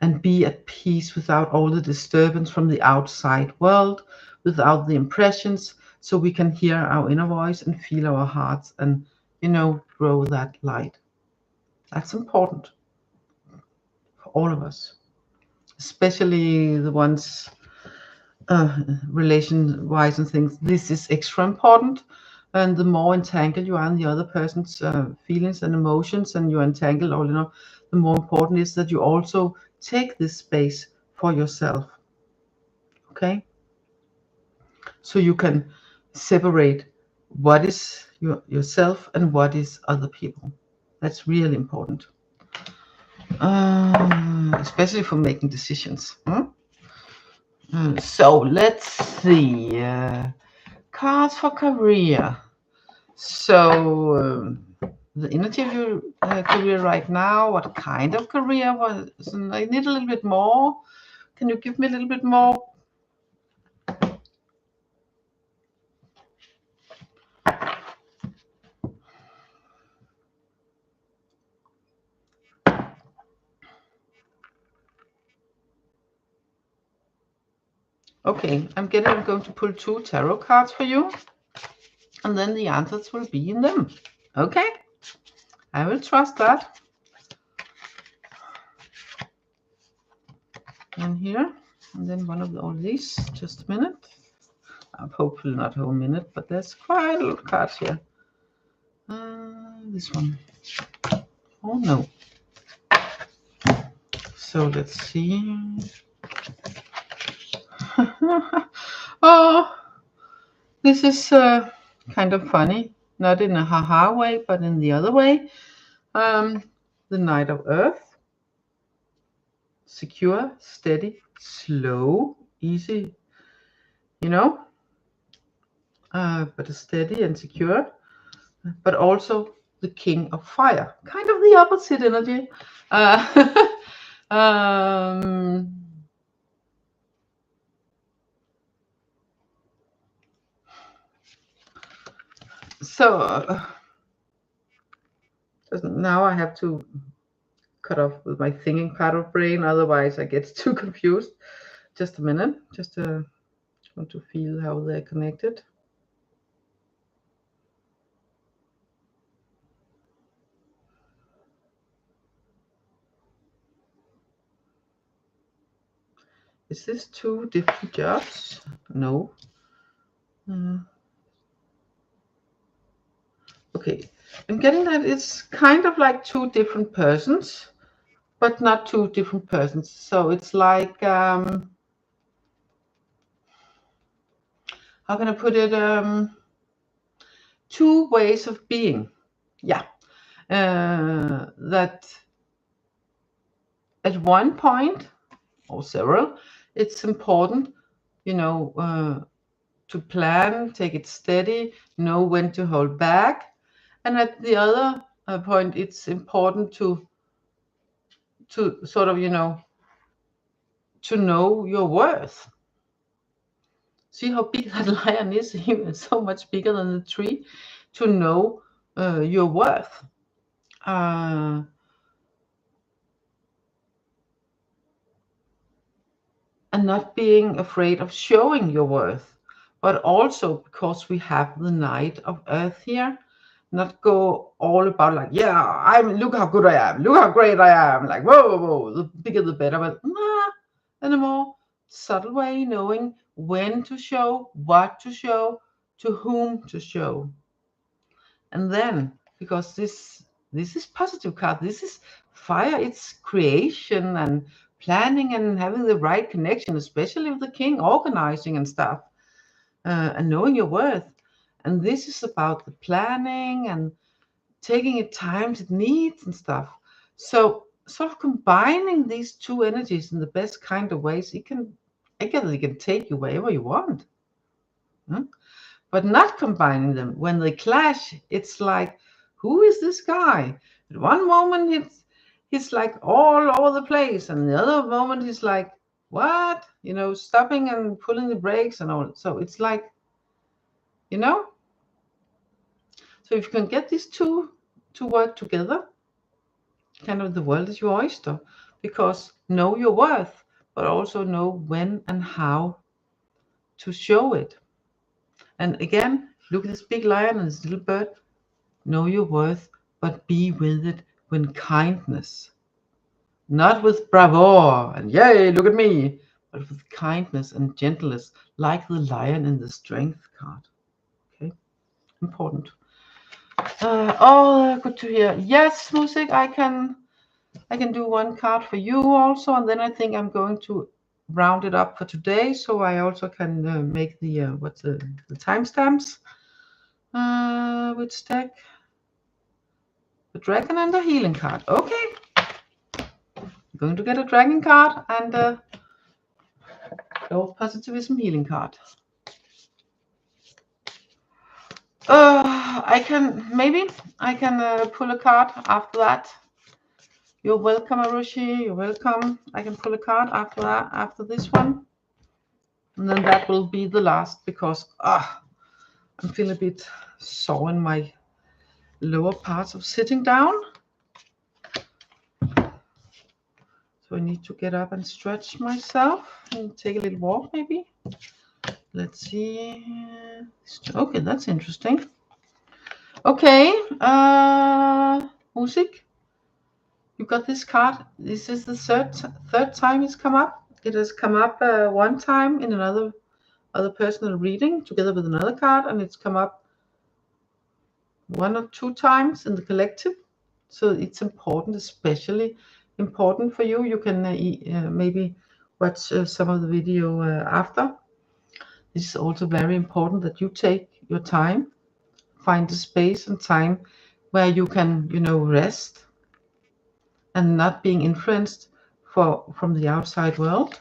and be at peace without all the disturbance from the outside world, without the impressions, so we can hear our inner voice and feel our hearts and, grow that light. That's important for all of us, especially the ones relation-wise and things. This is extra important. And the more entangled you are in the other person's feelings and emotions, and you're entangled all in all, the more important is that you also take this space for yourself. Okay? So you can separate what is yourself and what is other people. That's really important. Especially for making decisions. So let's see. Cards for career. So the energy of your career right now, what kind of career was? I need a little bit more. Can you give me a little bit more? Okay, I'm going to pull 2 tarot cards for you, and then the answers will be in them. Okay, I will trust that. And here, and then one of all these. Just a minute. Hopefully not a whole minute, but there's quite a lot of cards here. This one. Oh no. So let's see. Oh, this is kind of funny. Not in a haha way, but in the other way. The Knight of Earth. Secure, steady, slow, easy. But steady and secure. But also the King of Fire. Kind of the opposite energy. So now I have to cut off with my thinking part of brain, otherwise I get too confused. Just a minute. Just want to feel how they're connected. Is this 2 different jobs? No. Okay, I'm getting that it's kind of like 2 different persons, but not 2 different persons. So it's like, how can I put it? two ways of being. Yeah. That at one point or several, it's important, to plan, take it steady, know when to hold back. And at the other point, it's important to sort of, to know your worth. See how big that lion is? Even so much bigger than the tree. To know your worth. And not being afraid of showing your worth. But also because we have the Knight of Earth here, not go all about like, yeah, look how good I am, look how great I am, like, whoa, whoa, whoa, the bigger the better, but in a more subtle way, knowing when to show, what to show, to whom to show. And then, because this is positive card, this is fire, it's creation and planning and having the right connection, especially with the king, organizing and stuff, and knowing your worth. And this is about the planning and taking it times it needs and stuff. So sort of combining these two energies in the best kind of ways, it can take you wherever you want. But not combining them. When they clash, it's like, who is this guy? At one moment he's like all over the place, and the other moment he's like, what? Stopping and pulling the brakes and all. So it's like, so if you can get these two to work together, kind of the world is your oyster, because know your worth, but also know when and how to show it. And again, look at this big lion and this little bird. Know your worth, but be with it with kindness. Not with bravado and yay, look at me, but with kindness and gentleness, like the lion in the strength card. Okay, important. Good to hear. Yes, music, I can do one card for you also, and then I think I'm going to round it up for today, so I also can make the the timestamps. Which deck? The dragon and the healing card. Okay, I'm going to get a dragon card and a positivism healing card. I can pull a card after that. You're welcome, Arushi. You're welcome. I can pull a card after that, after this one. And then that will be the last, because I'm feeling a bit sore in my lower parts of sitting down. So I need to get up and stretch myself and take a little walk maybe. Let's see. Okay, that's interesting. Okay, music. You got this card. This is the third time it's come up. It has come up one time in another personal reading together with another card, and it's come up one or two times in the collective. So it's important, especially important for you. You can maybe watch some of the video after. This is also very important that you take your time, find a space and time where you can, rest and not being influenced from the outside world.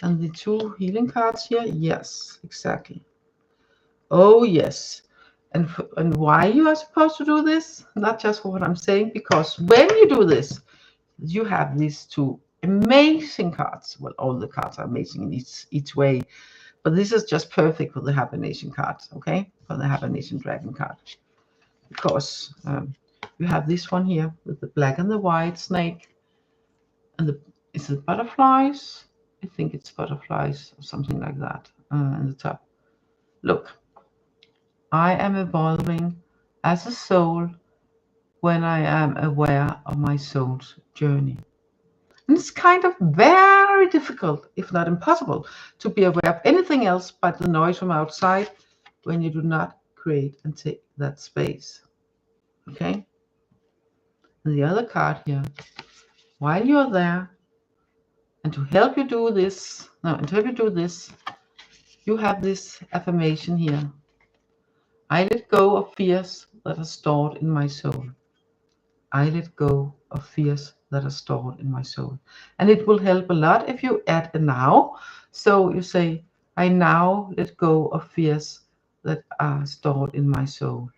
And the two healing cards here, yes, exactly. Oh yes. And why you are supposed to do this? Not just for what I'm saying, because when you do this, you have these two amazing cards. Well, all the cards are amazing in each way, but this is just perfect for the Hibernation card, okay? For the Hibernation Dragon card, because you have this one here with the black and the white snake, and is it butterflies? I think it's butterflies or something like that in the top. Look, I am evolving as a soul when I am aware of my soul's journey. And it's kind of very difficult, if not impossible, to be aware of anything else but the noise from outside when you do not create and take that space. Okay? And the other card here, while you're there, and to help you do this, you have this affirmation here. I let go of fears that are stored in my soul. I let go of fears that are stored in my soul. And it will help a lot if you add a now. So you say, I now let go of fears that are stored in my soul.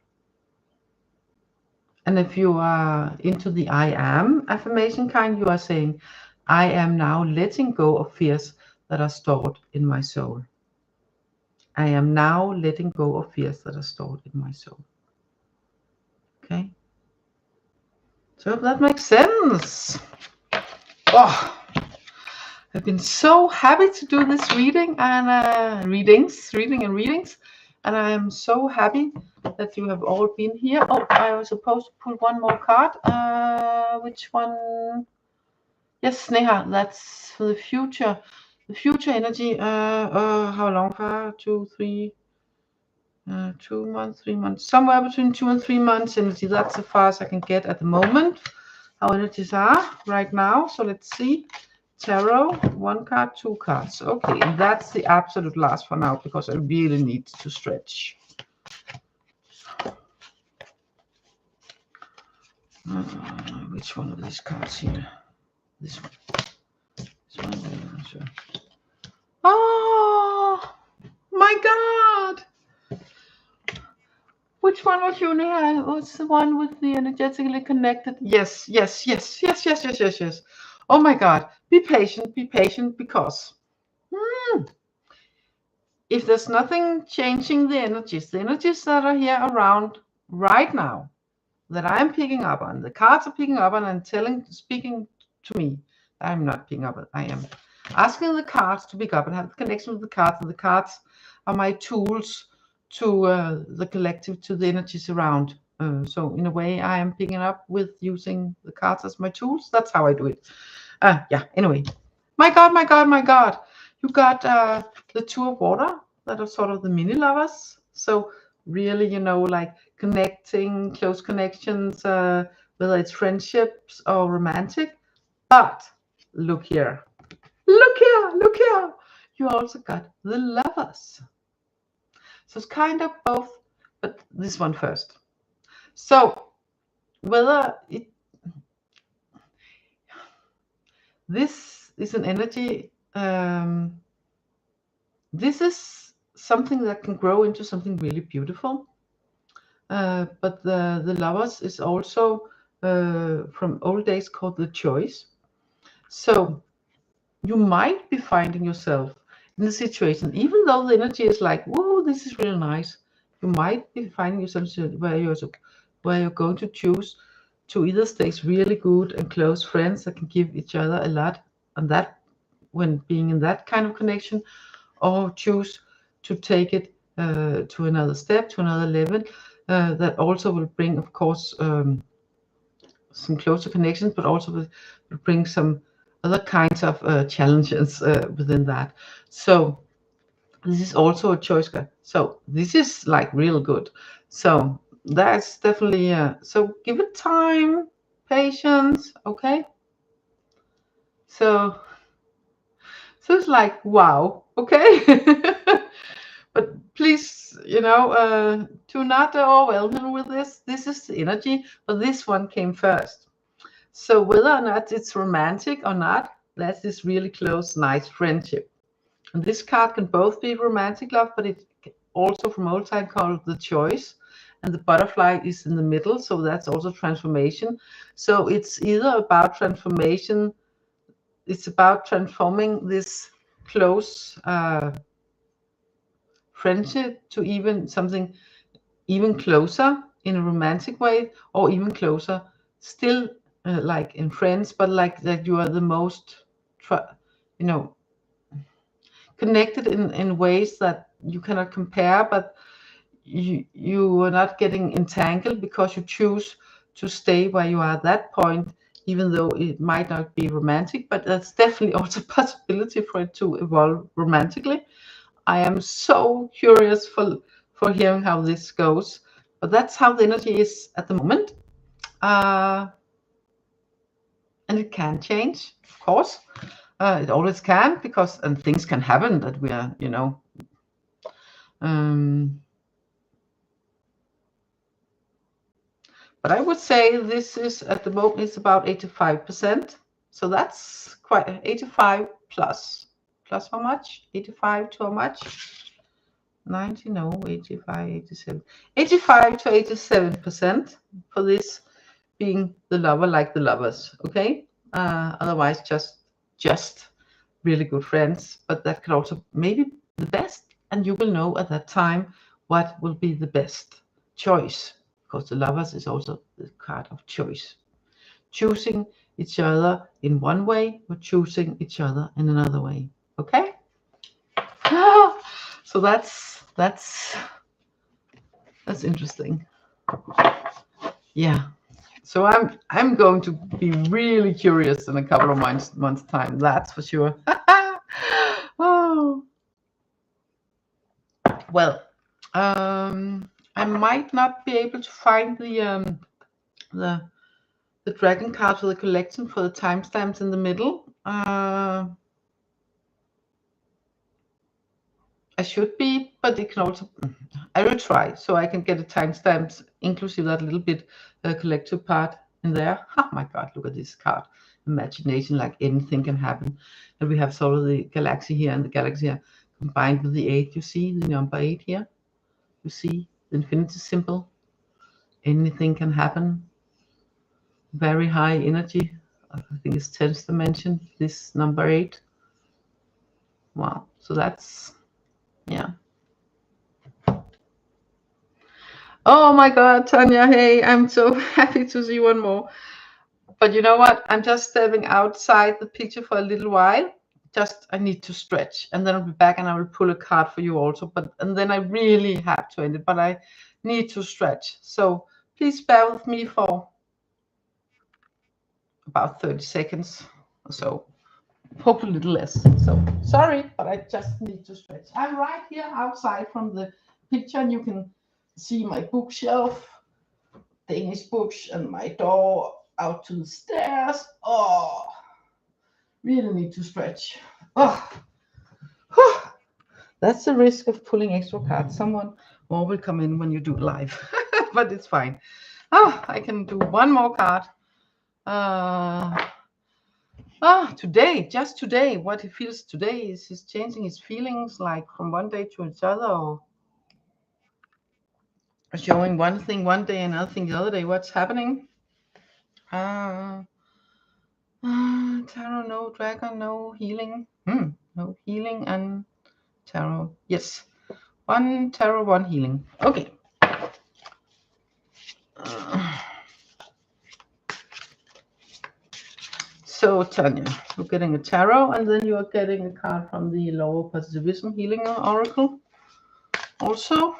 And if you are into the I am affirmation kind, you are saying, I am now letting go of fears that are stored in my soul. I am now letting go of fears that are stored in my soul. Okay? So if that makes sense. Oh, I've been so happy to do this reading and readings. And I am so happy that you have all been here. Oh, I was supposed to pull one more card. Which one? Yes, Neha, that's for the future. The future energy. How long for? 2, 3, 2 months, 3 months. Somewhere between 2 and 3 months energy. That's as far as I can get at the moment. How energies are right now. So let's see. Tarot, 1 card, 2 cards. Okay, and that's the absolute last for now because I really need to stretch. Which one of these cards here? This one. This one. Sure. Oh my God! Which one was you, Neha? What's the one with the energetically connected? Yes. Oh my God! Be patient because if there's nothing changing the energies that are here around right now, that I'm picking up on, the cards are picking up on and speaking to me. I'm not picking up, I am asking the cards to pick up and have the connection with the cards, and the cards are my tools to the collective, to the energies around. So in a way, I am picking up with using the cards as my tools. That's how I do it. Yeah, anyway. My God. You got the 2 of water that are sort of the mini lovers. So really, like connecting, close connections, whether it's friendships or romantic. But look here. Look here. You also got the lovers. So it's kind of both, but this one first. So whether this is an energy, this is something that can grow into something really beautiful. But the lovers is also from old days called the choice. So you might be finding yourself in a situation, even though the energy is like, whoa, this is really nice. You might be finding yourself where you're going to choose to either stay really good and close friends that can give each other a lot, and that when being in that kind of connection, or choose to take it to another step, to another level, that also will bring, of course, some closer connections, but also will bring some other kinds of challenges within that. So this is also a choice card. So this is like real good. So that's definitely, so give it time, patience, okay? So it's like, wow, okay? But please, do not overwhelm with this. This is the energy, but this one came first. So whether or not it's romantic or not, that's this really close, nice friendship. And this card can both be romantic love, but it also from old time called the choice. And the butterfly is in the middle, so that's also transformation. So it's either about transformation, it's about transforming this close friendship to even something even closer in a romantic way, or even closer still like in friends, but like that you are the most connected in ways that you cannot compare, but you are not getting entangled because you choose to stay where you are at that point, even though it might not be romantic, but that's definitely also a possibility for it to evolve romantically. I am so curious for hearing how this goes, but that's how the energy is at the moment. And it can change, of course. It always can, because and things can happen that we are, But I would say this is, at the moment, it's about 85%. So that's quite 85 plus. Plus how much? 85 to how much? 90, no, 85, 87. 85 to 87% for this being the lover, like the lovers, okay? Otherwise, just really good friends. But that could also maybe the best, and you will know at that time what will be the best choice, because the lovers is also the card of choice. Choosing each other in one way, or choosing each other in another way. Okay? So that's interesting. Yeah. So I'm going to be really curious in a couple of months time. That's for sure. Oh. Well, I might not be able to find the dragon card for the collection for the timestamps in the middle. I should be, but it can also. I will try so I can get the timestamps, inclusive that little bit collective part in there. Oh my God! Look at this card. Imagination, like anything can happen. And we have sort of the galaxy here and the galaxy here combined with the 8. You see the number 8 here. You see the infinity symbol. Anything can happen. Very high energy. I think it's 10th dimension. This number 8. Wow. So that's, yeah. Oh my God, Tanya, hey, I'm so happy to see one more. But you know what? I'm just stepping outside the picture for a little while. Just, I need to stretch, and then I'll be back and I will pull a card for you also. And then I really have to end it, but I need to stretch. So please bear with me for about 30 seconds or so. Hope a little less. So sorry, but I just need to stretch. I'm right here outside from the picture, and you can see my bookshelf, Danish books, and my door out to the stairs. Oh, really need to stretch. Oh, that's the risk of pulling extra cards. Someone more will come in when you do live, but it's fine. Oh, I can do one more card. Today, just today, what he feels today is he's changing his feelings, like from one day to another, or showing one thing one day, another thing the other day. What's happening? Tarot, no dragon, no healing. No healing and tarot. Yes, one tarot, one healing. Okay. So Tanya, you're getting a tarot, and then you are getting a card from the lower Positivism Healing Oracle also.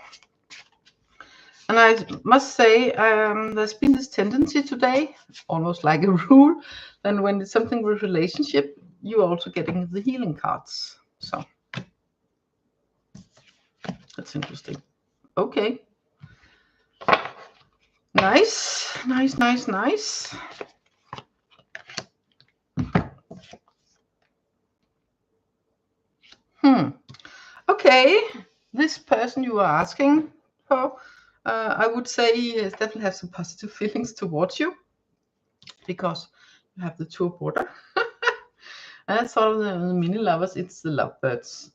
And I must say, there's been this tendency today, almost like a rule, and when it's something with relationship, you're also getting the healing cards. So that's interesting. Okay. Nice, nice, nice, nice. Okay, this person you are asking for, I would say he definitely has some positive feelings towards you, because you have the Two of Water. And that's sort of the mini lovers. It's the lovebirds.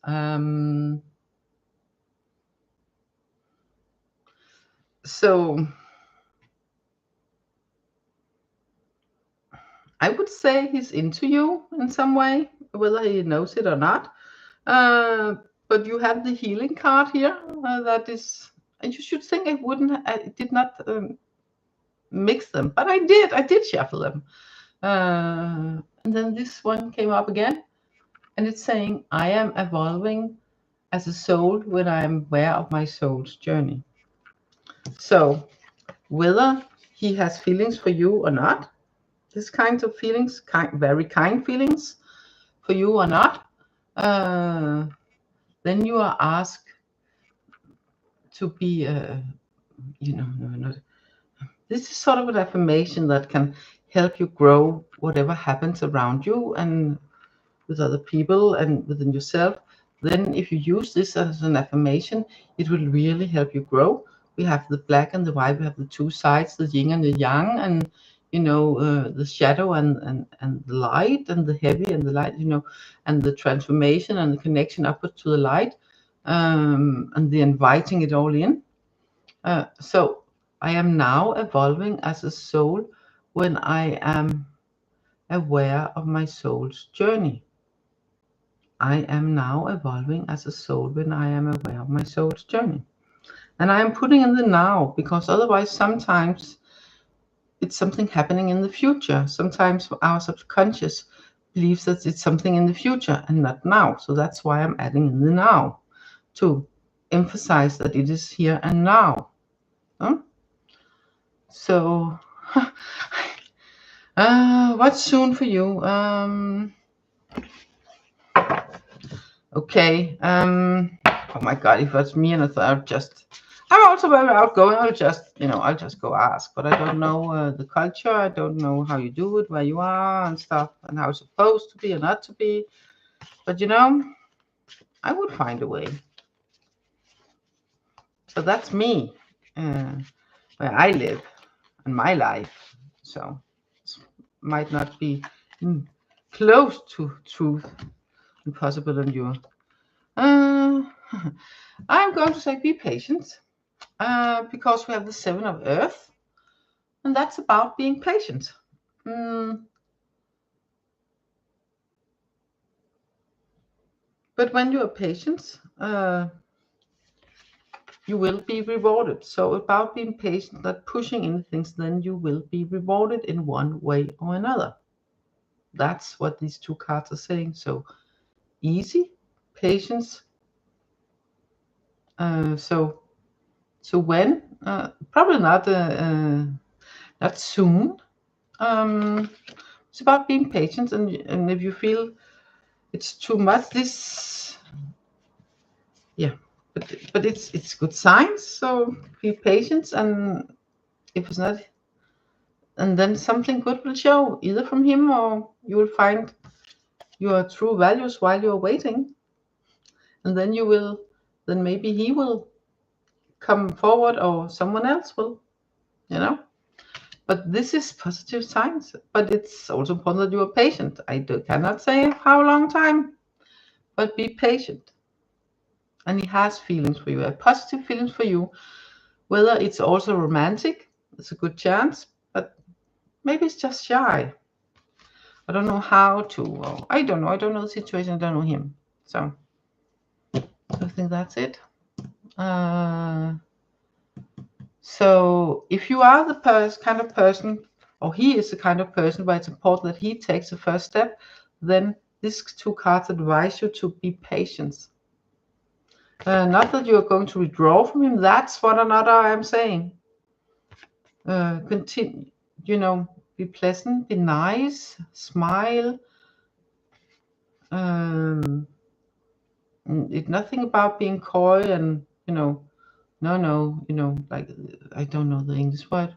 So I would say he's into you in some way, whether he knows it or not. But you have the healing card here. That is, and you should think I did not mix them, but I did shuffle them. And then this one came up again, and it's saying, I am evolving as a soul when I am aware of my soul's journey. So whether he has feelings for you or not, this kind of feelings, very kind feelings for you or not, then you are asked to be, this is sort of an affirmation that can help you grow whatever happens around you and with other people and within yourself. Then if you use this as an affirmation, it will really help you grow. we have the black and the white, we have the two sides, the yin and the yang, and the shadow and the light, and the heavy and the light, and the transformation and the connection upward to the light, and the inviting it all in. So I am now evolving as a soul when I am aware of my soul's journey. I am now evolving as a soul when I am aware of my soul's journey. And I am putting in the now, because otherwise sometimes it's something happening in the future. Sometimes our subconscious believes that it's something in the future and not now. So that's why I'm adding in the now, to emphasize that it is here and now. So what's soon for you? Okay. Oh my God, if it's me, and I'm also very outgoing. I'll just go ask, but I don't know the culture. I don't know how you do it, where you are and stuff, and how it's supposed to be and not to be. But I would find a way. So that's me, where I live and my life. So it might not be close to truth and possible in you. I'm going to say be patient, because we have the 7 of Earth, and that's about being patient. But when you are patient, you will be rewarded. So about being patient, not pushing into things, then you will be rewarded in one way or another. That's what these 2 cards are saying. So easy, patience. So when? Probably not soon. It's about being patient, and if you feel it's too much, but it's good signs. So be patient, and if it's not, and then something good will show, either from him, or you will find your true values while you're waiting, and then maybe he will come forward, or someone else will, But this is positive signs. But it's also important that you are patient. I cannot say how long time, but be patient. And he has feelings for you, positive feelings for you. Whether it's also romantic, it's a good chance, but maybe it's just shy. I don't know how to. I don't know. I don't know the situation. I don't know him. So I think that's it. So if you are the kind of person, or he is the kind of person where it's important that he takes the first step, then these 2 cards advise you to be patient. Not that you are going to withdraw from him. That's what another I am saying. Continue, be pleasant, be nice, smile. It's nothing about being coy and, no, like, I don't know the English word,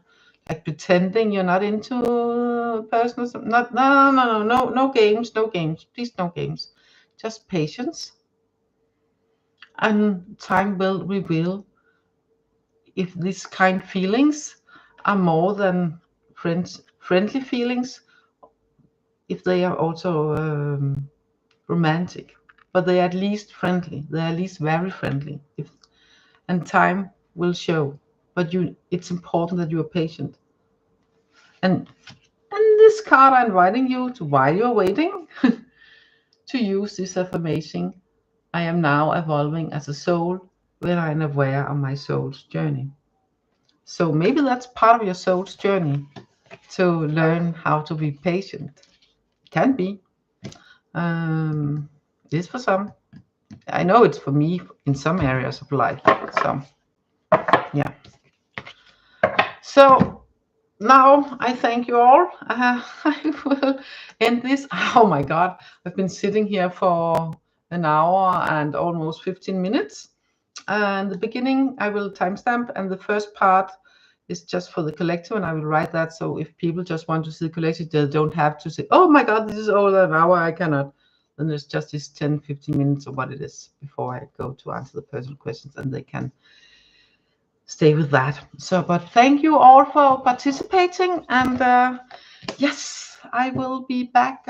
like pretending you're not into a person or something. No games, please, no games. Just patience, and time will reveal if these kind feelings are more than friendly feelings, if they are also romantic, but they are at least friendly. They are at least very friendly. And time will show. But it's important that you are patient. And this card, I'm inviting you to, while you're waiting, to use this affirmation. I am now evolving as a soul when I am aware of my soul's journey. So maybe that's part of your soul's journey, to learn how to be patient. Can be. It is for some. I know it's for me in some areas of life. So, yeah. So now I thank you all. I will end this. Oh my God, I've been sitting here for an hour and almost 15 minutes. And the beginning I will timestamp, and the first part is just for the collective, and I will write that. So if people just want to see the collective, they don't have to say, oh my God, this is over an hour, I cannot. Then there's just this 10-15 minutes or what it is before I go to answer the personal questions, and they can stay with that. So, but thank you all for participating, and yes, I will be back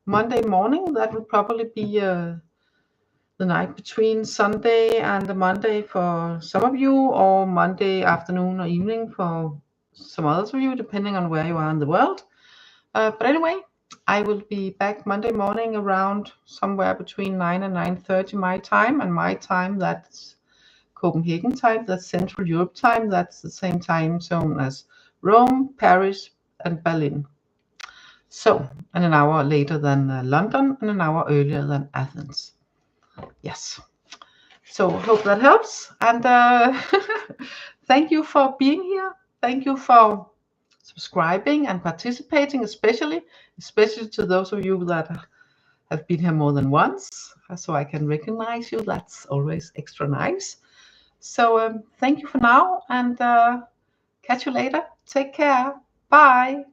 Monday morning. That will probably be the night between Sunday and the Monday for some of you, or Monday afternoon or evening for some others of you, depending on where you are in the world. But anyway, I will be back Monday morning around somewhere between 9 and 9:30 my time, and my time, that's Copenhagen time, that's Central Europe time, that's the same time zone as Rome, Paris, and Berlin. So, and an hour later than London, and an hour earlier than Athens. Yes. So hope that helps, and thank you for being here. Thank you for subscribing and participating, especially to those of you that have been here more than once, so I can recognize you. That's always extra nice. So thank you for now, and catch you later. Take care. Bye.